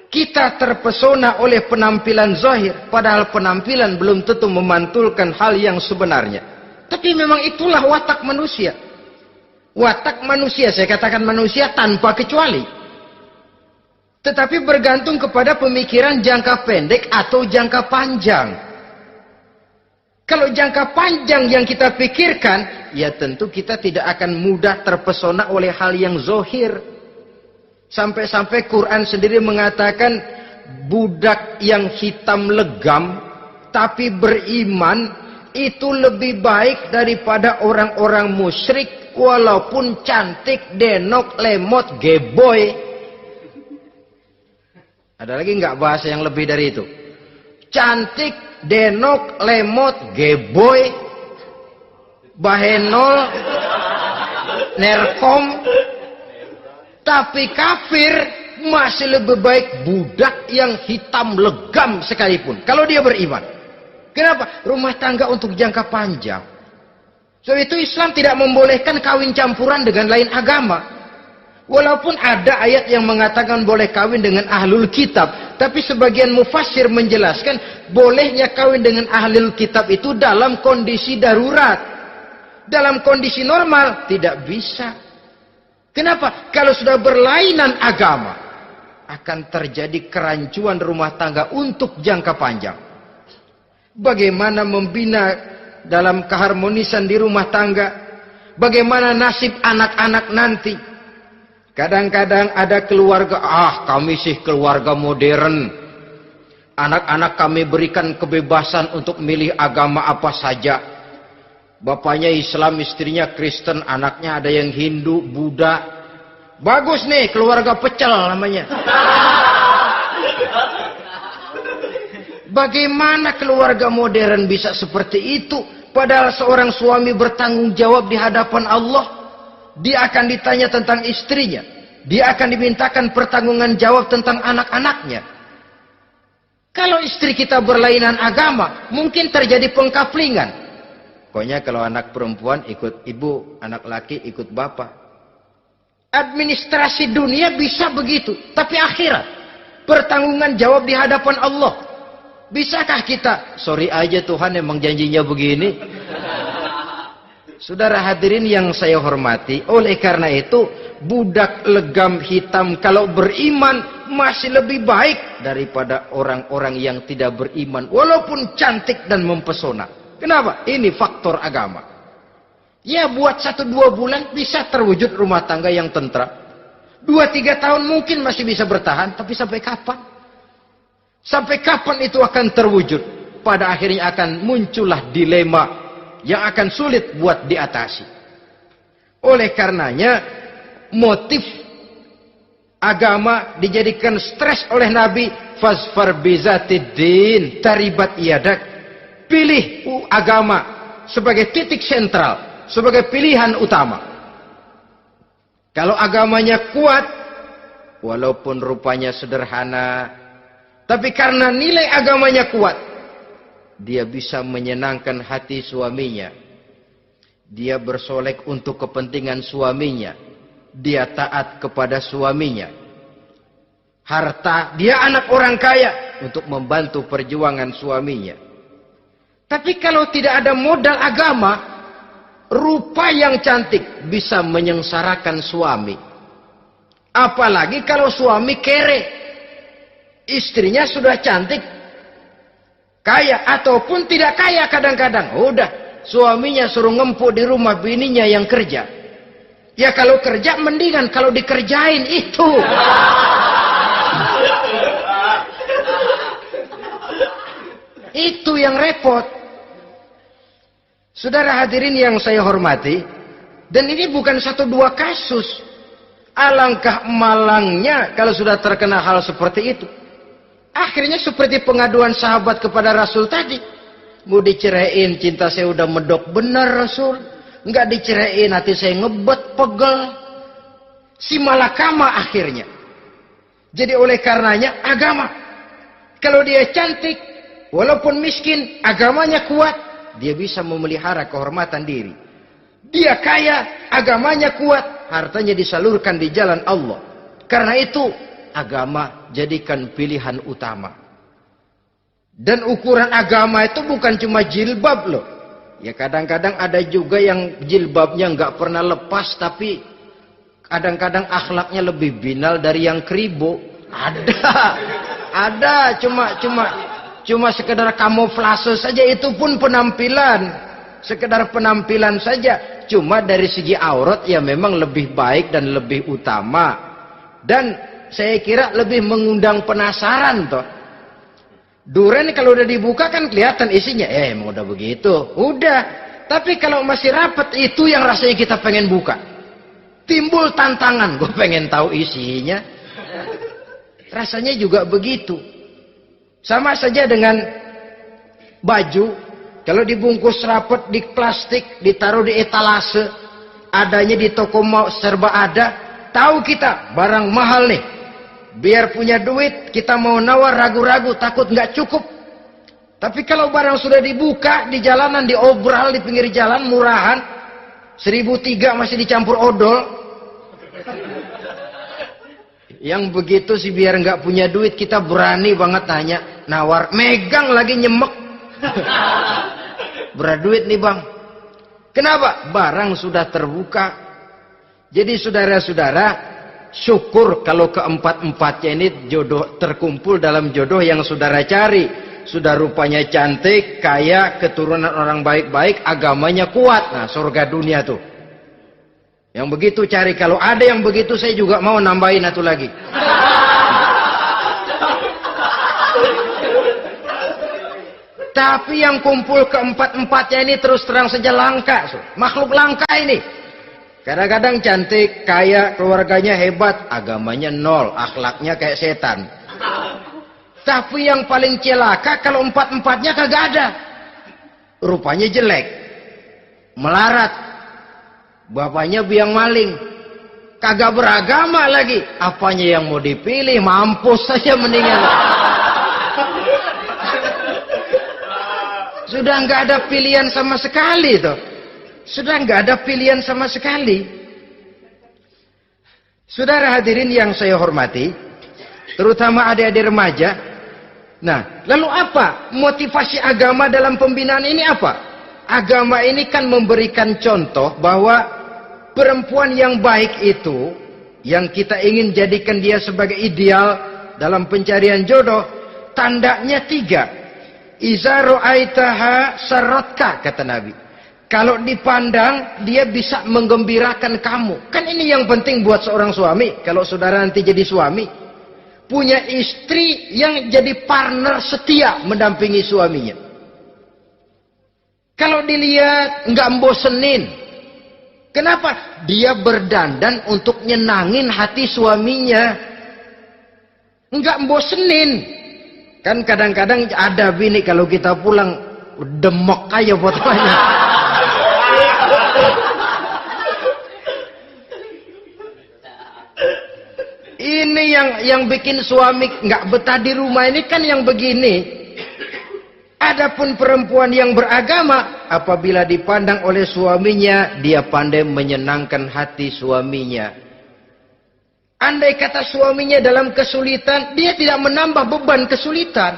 Kita terpesona oleh penampilan zahir, padahal penampilan belum tentu memantulkan hal yang sebenarnya. Tapi memang itulah watak manusia. Watak manusia, saya katakan manusia tanpa kecuali. Tetapi bergantung kepada pemikiran jangka pendek atau jangka panjang. Kalau jangka panjang yang kita pikirkan, ya tentu kita tidak akan mudah terpesona oleh hal yang zahir. Sampai-sampai Quran sendiri mengatakan budak yang hitam legam tapi beriman itu lebih baik daripada orang-orang musyrik walaupun cantik, denok, lemot, geboy. Ada lagi nggak bahasa yang lebih dari itu? Cantik, denok, lemot, geboy, bahenol, nerkom. Tapi kafir masih lebih baik budak yang hitam legam sekalipun. Kalau dia beriman. Kenapa? Rumah tangga untuk jangka panjang. Sebab itu Islam tidak membolehkan kawin campuran dengan lain agama. Walaupun ada ayat yang mengatakan boleh kawin dengan ahlul kitab. Tapi sebagian mufassir menjelaskan bolehnya kawin dengan ahlul kitab itu dalam kondisi darurat. Dalam kondisi normal tidak bisa. Kenapa? Kalau sudah berlainan agama, akan terjadi kerancuan rumah tangga untuk jangka panjang. Bagaimana membina dalam keharmonisan di rumah tangga? Bagaimana nasib anak-anak nanti? Kadang-kadang ada keluarga, kami sih keluarga modern. Anak-anak kami berikan kebebasan untuk milih agama apa saja. Bapaknya Islam, istrinya Kristen, anaknya ada yang Hindu, Buddha. Bagus nih, keluarga pecel namanya. Bagaimana keluarga modern bisa seperti itu? Padahal seorang suami bertanggung jawab di hadapan Allah. Dia akan ditanya tentang istrinya. Dia akan dimintakan pertanggungan jawab tentang anak-anaknya. Kalau istri kita berlainan agama, mungkin terjadi pengkaplingan. Pokoknya kalau anak perempuan ikut ibu, anak laki ikut bapak. Administrasi dunia bisa begitu. Tapi akhirat, pertanggungan jawab di hadapan Allah. Bisakah kita? Sorry aja Tuhan emang janjinya begini. Saudara hadirin yang saya hormati, oleh karena itu budak legam hitam kalau beriman masih lebih baik daripada orang-orang yang tidak beriman walaupun cantik dan mempesona. Kenapa? Ini faktor agama. Ya buat 1-2 bulan bisa terwujud rumah tangga yang tentram. 2-3 tahun mungkin masih bisa bertahan, tapi sampai kapan? Sampai kapan itu akan terwujud? Pada akhirnya akan muncullah dilema yang akan sulit buat diatasi. Oleh karenanya motif agama dijadikan stres oleh Nabi. Fasfar bizatiddin taribat yadak. Pilih agama sebagai titik sentral, sebagai pilihan utama. Kalau agamanya kuat, walaupun rupanya sederhana, tapi karena nilai agamanya kuat, dia bisa menyenangkan hati suaminya. Dia bersolek untuk kepentingan suaminya. Dia taat kepada suaminya. Harta, dia anak orang kaya untuk membantu perjuangan suaminya. Tapi kalau tidak ada modal agama, rupa yang cantik bisa menyengsarakan suami. Apalagi kalau suami kere. Istrinya sudah cantik, kaya ataupun tidak kaya kadang-kadang. Udah, suaminya suruh ngempuk di rumah bininya yang kerja. Ya kalau kerja mendingan kalau dikerjain itu. Itu yang repot. Saudara hadirin yang saya hormati, dan ini bukan satu dua kasus. Alangkah malangnya kalau sudah terkena hal seperti itu. Akhirnya seperti pengaduan sahabat kepada Rasul tadi. Mau diceraiin, cinta saya udah medok benar Rasul. Enggak diceraiin, hati saya ngebet, pegel. Si malakama akhirnya. Jadi oleh karenanya agama. Kalau dia cantik, walaupun miskin, agamanya kuat, dia bisa memelihara kehormatan diri. Dia kaya, agamanya kuat, hartanya disalurkan di jalan Allah. Karena itu, agama jadikan pilihan utama. Dan ukuran agama itu bukan cuma jilbab loh. Ya kadang-kadang ada juga yang jilbabnya nggak pernah lepas, tapi kadang-kadang akhlaknya lebih binal dari yang kribo. Ada, cuma sekedar kamuflase saja, itu pun penampilan. Sekedar penampilan saja. Cuma dari segi aurat ya memang lebih baik dan lebih utama. Dan saya kira lebih mengundang penasaran toh. Duren kalau udah dibuka kan kelihatan isinya. Emang udah begitu. Udah. Tapi kalau masih rapat, itu yang rasanya kita pengen buka. Timbul tantangan. Gue pengen tahu isinya. Rasanya juga begitu. Sama saja dengan baju. Kalau dibungkus rapat di plastik, ditaruh di etalase, adanya di toko mau serba ada, tahu kita barang mahal nih. Biar punya duit, kita mau nawar ragu-ragu, takut nggak cukup. Tapi kalau barang sudah dibuka di jalanan, diobral di pinggir jalan, murahan, 1.003 masih dicampur odol. Yang begitu sih biar nggak punya duit, kita berani banget tanya, nawar, megang lagi nyemek. Berat duit nih bang. Kenapa? Barang sudah terbuka. Jadi saudara-saudara, syukur kalau keempat-empatnya ini jodoh terkumpul dalam jodoh yang saudara cari. Sudah rupanya cantik, kaya, keturunan orang baik-baik, agamanya kuat. Nah, surga dunia tuh. Yang begitu cari. Kalau ada yang begitu, saya juga mau nambahin satu lagi. Tapi yang kumpul keempat-empatnya ini terus terang saja langka. Makhluk langka ini. Kadang-kadang cantik, kaya, keluarganya hebat, agamanya nol, akhlaknya kayak setan. Tapi yang paling celaka kalau empat-empatnya kagak ada. Rupanya jelek. Melarat. Bapaknya biang maling. Kagak beragama lagi. Apanya yang mau dipilih? Mampus saja mendingan. Sudah nggak ada pilihan sama sekali toh. Sudah nggak ada pilihan sama sekali. Saudara hadirin yang saya hormati, terutama adik-adik remaja. Nah, lalu apa motivasi agama dalam pembinaan ini apa? Agama ini kan memberikan contoh bahwa perempuan yang baik itu, yang kita ingin jadikan dia sebagai ideal dalam pencarian jodoh, tandanya 3. Iza ra'aitaha sarratka, kata Nabi. Kalau dipandang, dia bisa menggembirakan kamu. Kan ini yang penting buat seorang suami. Kalau saudara nanti jadi suami, punya istri yang jadi partner setia mendampingi suaminya. Kalau dilihat nggak bosenin. Kenapa? Dia berdandan untuk nyenangin hati suaminya. Nggak bosenin. Kan kadang-kadang ada bini kalau kita pulang demok aja fotonya. Ini yang bikin suami nggak betah di rumah ini kan yang begini. Adapun perempuan yang beragama, apabila dipandang oleh suaminya, dia pandai menyenangkan hati suaminya. Andai kata suaminya dalam kesulitan, dia tidak menambah beban kesulitan.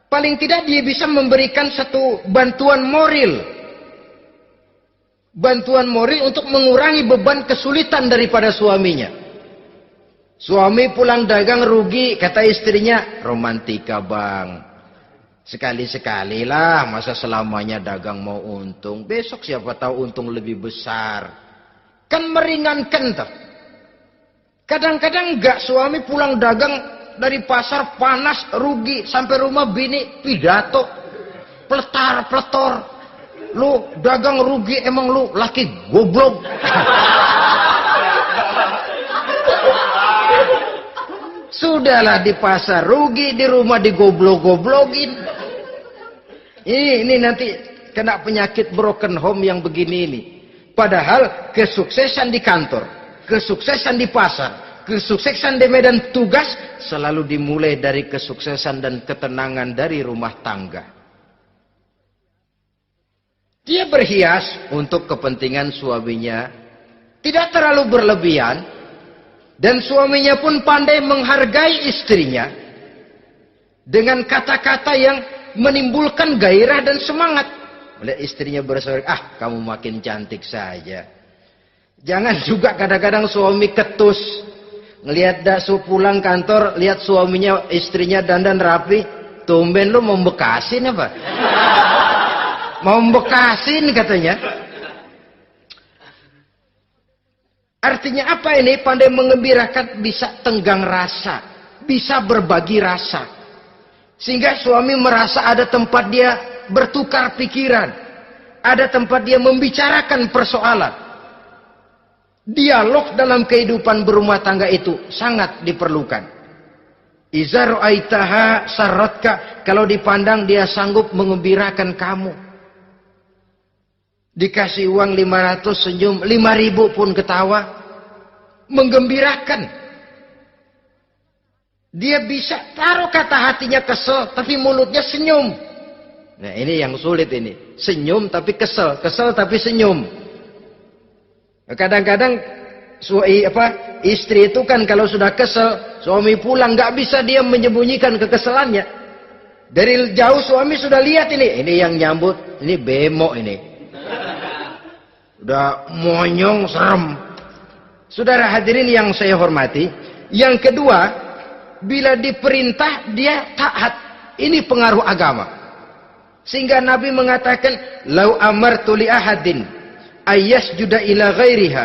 Paling tidak dia bisa memberikan satu bantuan moral. Bantuan moral untuk mengurangi beban kesulitan daripada suaminya. Suami pulang dagang rugi, kata istrinya, romantika bang. Sekali-sekali lah, masa selamanya dagang mau untung. Besok siapa tahu untung lebih besar. Kan meringankan tuh. Kadang-kadang enggak, suami pulang dagang dari pasar panas, rugi. Sampai rumah bini pidato. Pletar-pletor. Lu dagang rugi, emang lu laki goblok. Sudahlah di pasar rugi, di rumah digoblok-goblokin. Ini nanti kena penyakit broken home yang begini ini. Padahal kesuksesan di kantor, kesuksesan di pasar, kesuksesan di medan tugas selalu dimulai dari kesuksesan dan ketenangan dari rumah tangga. Dia berhias untuk kepentingan suaminya, tidak terlalu berlebihan. Dan suaminya pun pandai menghargai istrinya dengan kata-kata yang menimbulkan gairah dan semangat. Melihat istrinya bersorak, kamu makin cantik saja. Jangan juga kadang-kadang suami ketus. Ngelihat daksu pulang kantor, lihat suaminya, istrinya dandan rapi. Tumben lu mau bekasin apa? Mau bekasin katanya. Artinya apa ini? Pandai mengembirakan, bisa tenggang rasa, bisa berbagi rasa. Sehingga suami merasa ada tempat dia bertukar pikiran, ada tempat dia membicarakan persoalan. Dialog dalam kehidupan berumah tangga itu sangat diperlukan. Iza ra'aitaha sarratka, kalau dipandang dia sanggup mengembirakan kamu. Dikasih uang 500 senyum, 5.000 pun ketawa. Menggembirakan. Dia bisa taruh kata hatinya kesel, tapi mulutnya senyum. Nah ini yang sulit ini. Senyum tapi kesel, kesel tapi senyum. Kadang-kadang istri itu kan kalau sudah kesel, suami pulang nggak bisa dia menyembunyikan kekesalannya. Dari jauh suami sudah lihat ini yang nyambut, ini bemo ini. Udah monyong, serem. Saudara hadirin yang saya hormati, yang kedua, bila diperintah dia taat. Ini pengaruh agama. Sehingga Nabi mengatakan, "Lau amartu li ahadin ayyasjuda ila ghairiha,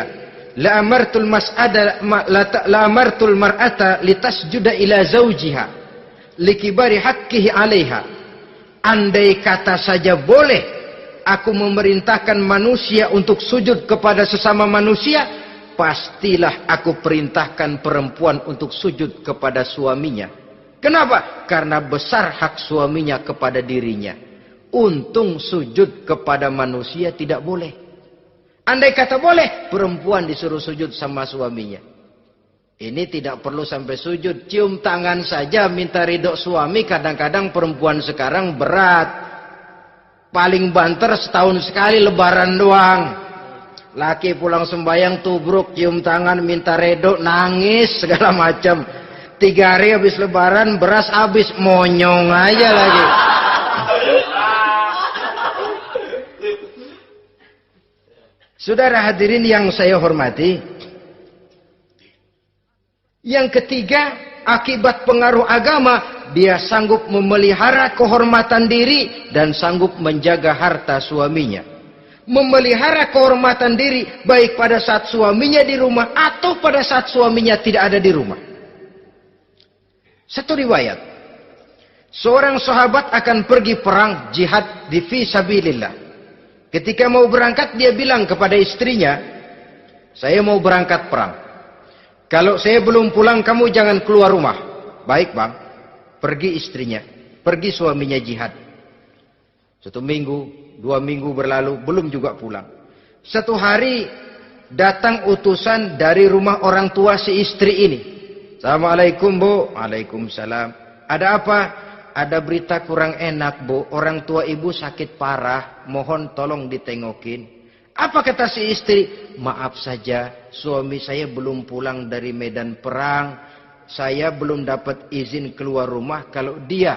la amartul mas'ada la amartul mar'ata litasjuda ila zawjiha likibari haqqihi 'alaiha." Andai kata saja boleh aku memerintahkan manusia untuk sujud kepada sesama manusia, pastilah aku perintahkan perempuan untuk sujud kepada suaminya. Kenapa? Karena besar hak suaminya kepada dirinya. Untung sujud kepada manusia tidak boleh. Andai kata boleh, perempuan disuruh sujud sama suaminya. Ini tidak perlu sampai sujud, cium tangan saja minta ridho suami. Kadang-kadang perempuan sekarang berat. Paling banter setahun sekali lebaran doang. Laki pulang sembahyang tubruk, cium tangan minta redo, nangis segala macam. 3 hari habis lebaran beras habis, monyong aja lagi. Saudara hadirin yang saya hormati, yang ketiga, akibat pengaruh agama, dia sanggup memelihara kehormatan diri dan sanggup menjaga harta suaminya. Memelihara kehormatan diri baik pada saat suaminya di rumah atau pada saat suaminya tidak ada di rumah. Satu riwayat, Seorang sahabat akan pergi perang jihad di fi sabilillah. Ketika mau berangkat dia bilang kepada istrinya, saya mau berangkat perang. Kalau saya belum pulang kamu jangan keluar rumah. Baik bang. Pergi istrinya. Pergi suaminya jihad. 1 minggu, 2 minggu berlalu belum juga pulang. 1 hari datang utusan dari rumah orang tua si istri ini. Assalamualaikum bu. Waalaikumsalam. Ada apa? Ada berita kurang enak bu. Orang tua ibu sakit parah. Mohon tolong ditengokin. Apa kata si istri? Maaf saja, suami saya belum pulang dari medan perang. Saya belum dapat izin keluar rumah kalau dia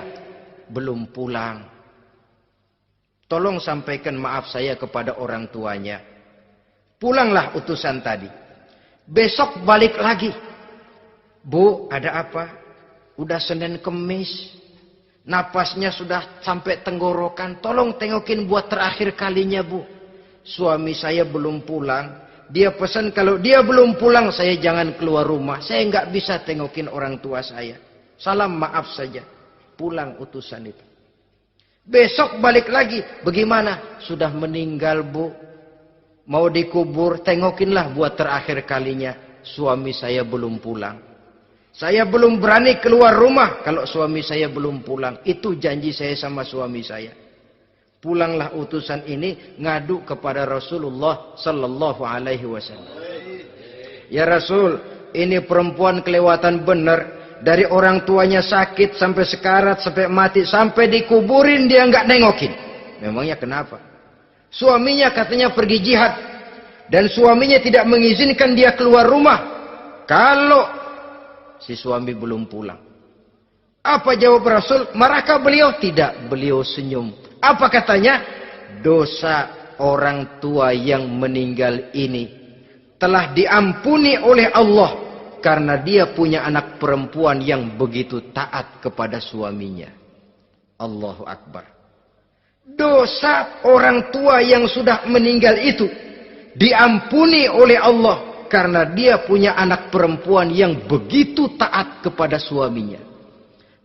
belum pulang. Tolong sampaikan maaf saya kepada orang tuanya. Pulanglah utusan tadi. Besok balik lagi. Bu, ada apa? Udah Senin Kemis. Napasnya sudah sampai tenggorokan. Tolong tengokin buat terakhir kalinya bu. Suami saya belum pulang. Dia pesan kalau dia belum pulang saya jangan keluar rumah. Saya nggak bisa tengokin orang tua saya. Salam maaf saja. Pulang utusan itu. Besok balik lagi. Bagaimana? Sudah meninggal bu. Mau dikubur. Tengokinlah buat terakhir kalinya. Suami saya belum pulang. Saya belum berani keluar rumah kalau suami saya belum pulang. Itu janji saya sama suami saya. Pulanglah utusan ini ngadu kepada Rasulullah sallallahu alaihi wasallam. Ya Rasul, ini perempuan kelewatan benar. Dari orang tuanya sakit sampai sekarat, sampai mati, sampai dikuburin dia nggak nengokin. Memangnya kenapa? Suaminya katanya pergi jihad. Dan suaminya tidak mengizinkan dia keluar rumah. Kalau si suami belum pulang. Apa jawab Rasul? Marahkah beliau? Tidak. Beliau senyum. Apa katanya? Dosa orang tua yang meninggal ini telah diampuni oleh Allah karena dia punya anak perempuan yang begitu taat kepada suaminya. Allahu Akbar. Dosa orang tua yang sudah meninggal itu diampuni oleh Allah karena dia punya anak perempuan yang begitu taat kepada suaminya.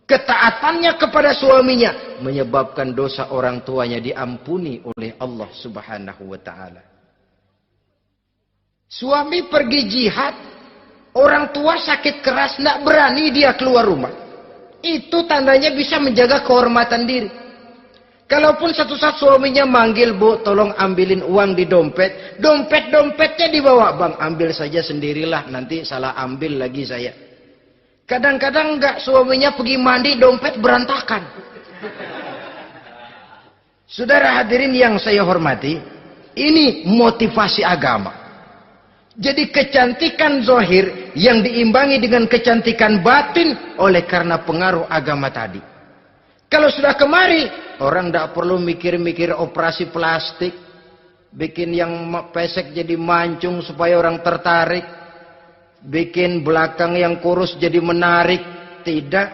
Ketaatannya kepada suaminya menyebabkan dosa orang tuanya diampuni oleh Allah subhanahu wa ta'ala. Suami pergi jihad, orang tua sakit keras, tidak berani dia keluar rumah. Itu tandanya bisa menjaga kehormatan diri. Kalaupun satu saat suaminya manggil, bu, tolong ambilin uang di dompet. Dompetnya dibawa, bang, ambil saja sendirilah, nanti salah ambil lagi saya. Kadang-kadang enggak, suaminya pergi mandi, dompet berantakan. Saudara hadirin yang saya hormati, ini motivasi agama. Jadi kecantikan zahir yang diimbangi dengan kecantikan batin oleh karena pengaruh agama tadi. Kalau sudah kemari, orang tidak perlu mikir-mikir operasi plastik. Bikin yang pesek jadi mancung supaya orang tertarik. Bikin belakang yang kurus jadi menarik. Tidak.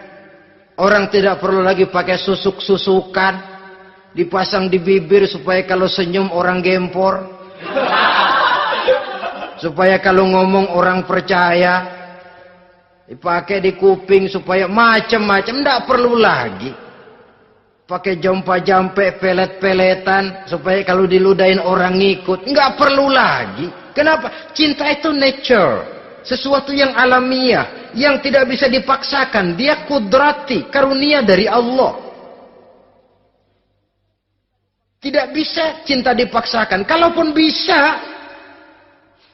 Orang tidak perlu lagi pakai susuk-susukan. Dipasang di bibir supaya kalau senyum orang gempor. Supaya kalau ngomong orang percaya. Dipakai di kuping supaya macam-macam. Tidak perlu lagi. Pakai jompa-jampe, pelet-peletan supaya kalau diludahin orang ngikut. Nggak perlu lagi. Kenapa? Cinta itu nature, sesuatu yang alamiah, yang tidak bisa dipaksakan. Dia kudrati, karunia dari Allah. Tidak bisa cinta dipaksakan. Kalaupun bisa,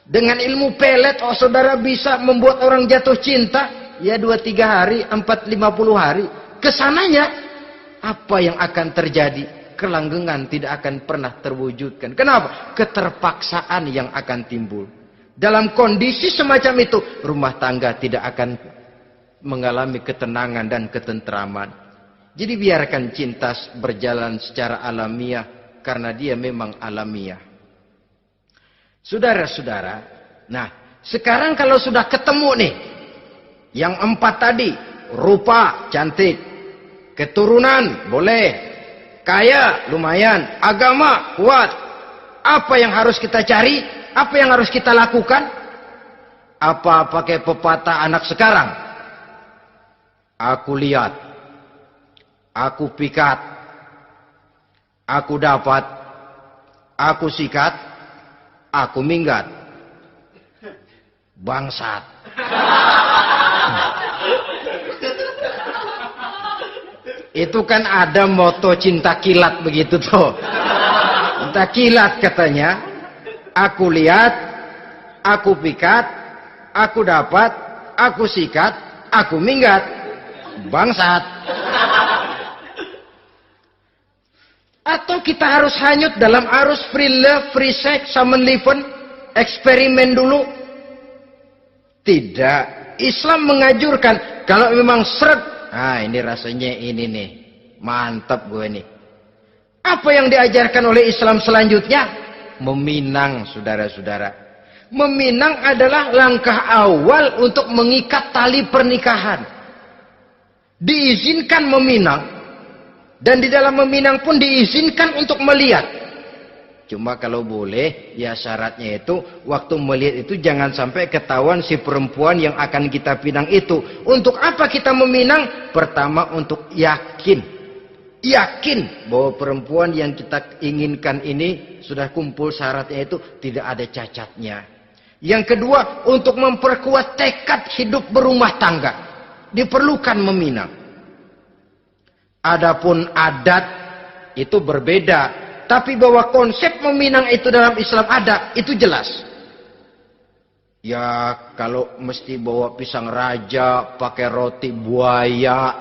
dengan ilmu pelet, oh saudara bisa membuat orang jatuh cinta. Ya 2-3 hari, 4-50 hari. Kesananya apa yang akan terjadi? Kelanggengan tidak akan pernah terwujudkan. Kenapa? Keterpaksaan yang akan timbul. Dalam kondisi semacam itu, rumah tangga tidak akan mengalami ketenangan dan ketentraman. Jadi biarkan cinta berjalan secara alamiah, karena dia memang alamiah. Saudara-saudara, nah sekarang kalau sudah ketemu nih, yang 4 tadi, rupa cantik, keturunan boleh, kaya lumayan, agama kuat. Apa yang harus kita cari? Apa yang harus kita lakukan? Apa pakai pepatah anak sekarang? Aku lihat aku pikat, aku dapat, aku sikat, aku minggat. Bangsat. Itu kan ada moto cinta kilat begitu tuh. Cinta kilat katanya. Aku lihat, aku pikat, aku dapat, aku sikat, aku minggat. Bangsat. Atau kita harus hanyut dalam arus free love, free sex, summon liven, eksperimen dulu? Tidak. Islam menganjurkan kalau memang seret, ini rasanya ini nih, mantap gue nih. Apa yang diajarkan oleh Islam selanjutnya? Meminang, saudara-saudara. Meminang adalah langkah awal untuk mengikat tali pernikahan. Diizinkan meminang. Dan di dalam meminang pun diizinkan untuk melihat. Cuma kalau boleh, ya syaratnya itu, waktu melihat itu jangan sampai ketahuan si perempuan yang akan kita pinang itu. Untuk apa kita meminang? Pertama, untuk yakin. Yakin bahwa perempuan yang kita inginkan ini sudah kumpul syaratnya itu, tidak ada cacatnya. Yang kedua, untuk memperkuat tekad hidup berumah tangga. Diperlukan meminang. Adapun adat itu berbeda. Tapi bahwa konsep meminang itu dalam Islam ada, itu jelas. Ya kalau mesti bawa pisang raja, pakai roti buaya,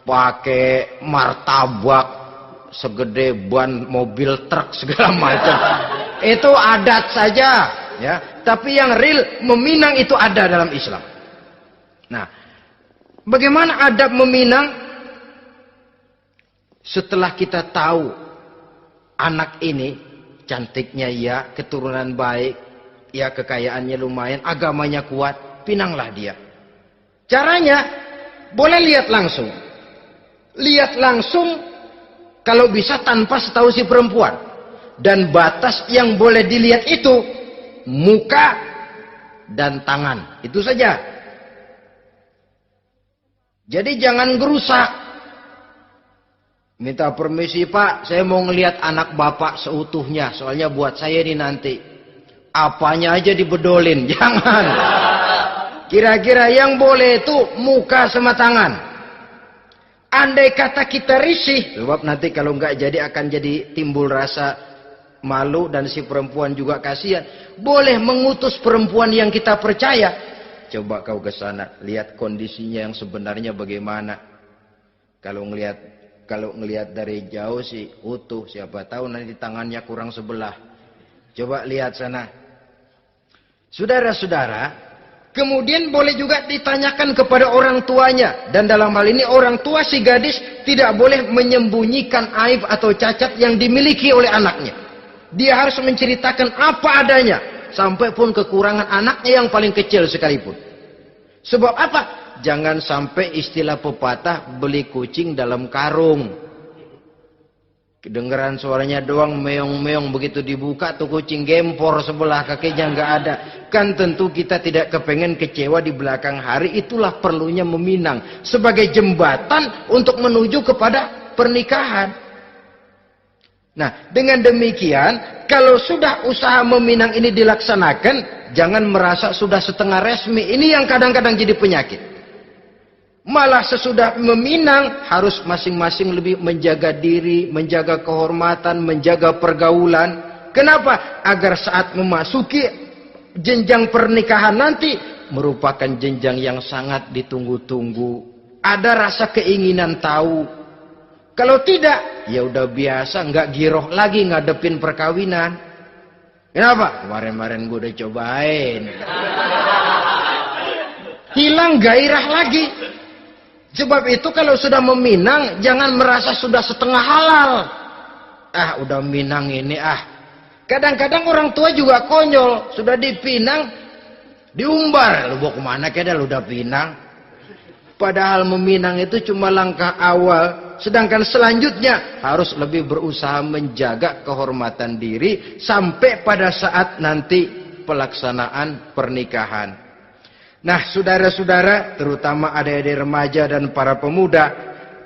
pakai martabak segede ban mobil truk segala macam. Itu adat saja, ya. Tapi yang real meminang itu ada dalam Islam. Nah, bagaimana adab meminang? Setelah kita tahu anak ini cantiknya ya, keturunan baik, ya kekayaannya lumayan, agamanya kuat, pinanglah dia. Caranya boleh lihat langsung. Lihat langsung kalau bisa tanpa setahu si perempuan. Dan batas yang boleh dilihat itu muka dan tangan. Itu saja. Jadi jangan gerusak. Minta permisi Pak, saya mau ngelihat anak bapak seutuhnya. Soalnya buat saya ini nanti. Apanya aja dibedolin, jangan. Kira-kira yang boleh itu muka sama tangan. Andai kata kita risih, sebab nanti kalau nggak jadi akan jadi timbul rasa malu dan si perempuan juga kasihan. Boleh mengutus perempuan yang kita percaya. Coba kau ke sana, lihat kondisinya yang sebenarnya bagaimana. Kalau ngelihat dari jauh sih utuh, siapa tahu nanti tangannya kurang sebelah. Coba lihat sana. Saudara-saudara, kemudian boleh juga ditanyakan kepada orang tuanya. Dan dalam hal ini orang tua si gadis tidak boleh menyembunyikan aib atau cacat yang dimiliki oleh anaknya. Dia harus menceritakan apa adanya. Sampai pun kekurangan anaknya yang paling kecil sekalipun. Sebab apa? Jangan sampai istilah pepatah beli kucing dalam karung. Kedengeran suaranya doang meong-meong, begitu dibuka tuh kucing gempor sebelah kakinya nggak ada. Kan tentu kita tidak kepengen kecewa di belakang hari. Itulah perlunya meminang sebagai jembatan untuk menuju kepada pernikahan. Nah, dengan demikian kalau sudah usaha meminang ini dilaksanakan, jangan merasa sudah setengah resmi. Ini yang kadang-kadang jadi penyakit. Malah sesudah meminang harus masing-masing lebih menjaga diri, menjaga kehormatan, menjaga pergaulan. Kenapa? Agar saat memasuki jenjang pernikahan nanti merupakan jenjang yang sangat ditunggu-tunggu. Ada rasa keinginan tahu. Kalau tidak, ya udah biasa, nggak giroh lagi ngadepin perkawinan. Kenapa? Kemarin-kemarin gue udah cobain. Hilang gairah lagi. Sebab itu kalau sudah meminang, jangan merasa sudah setengah halal. Udah minang ini Kadang-kadang orang tua juga konyol. Sudah dipinang, diumbar. Lu mau kemana keda lu udah pinang? Padahal meminang itu cuma langkah awal. Sedangkan selanjutnya harus lebih berusaha menjaga kehormatan diri. Sampai pada saat nanti pelaksanaan pernikahan. Nah, saudara-saudara, terutama adik-adik remaja dan para pemuda,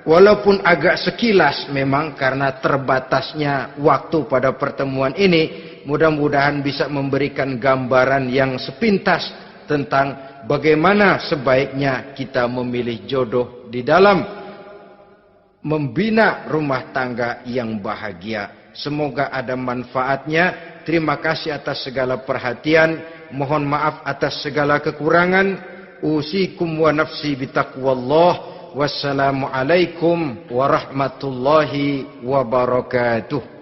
walaupun agak sekilas memang karena terbatasnya waktu pada pertemuan ini, mudah-mudahan bisa memberikan gambaran yang sepintas tentang bagaimana sebaiknya kita memilih jodoh di dalam membina rumah tangga yang bahagia. Semoga ada manfaatnya. Terima kasih atas segala perhatian. Mohon maaf atas segala kekurangan. Usikum wa nafsi bitaqwallah. Wassalamualaikum warahmatullahi wabarakatuh.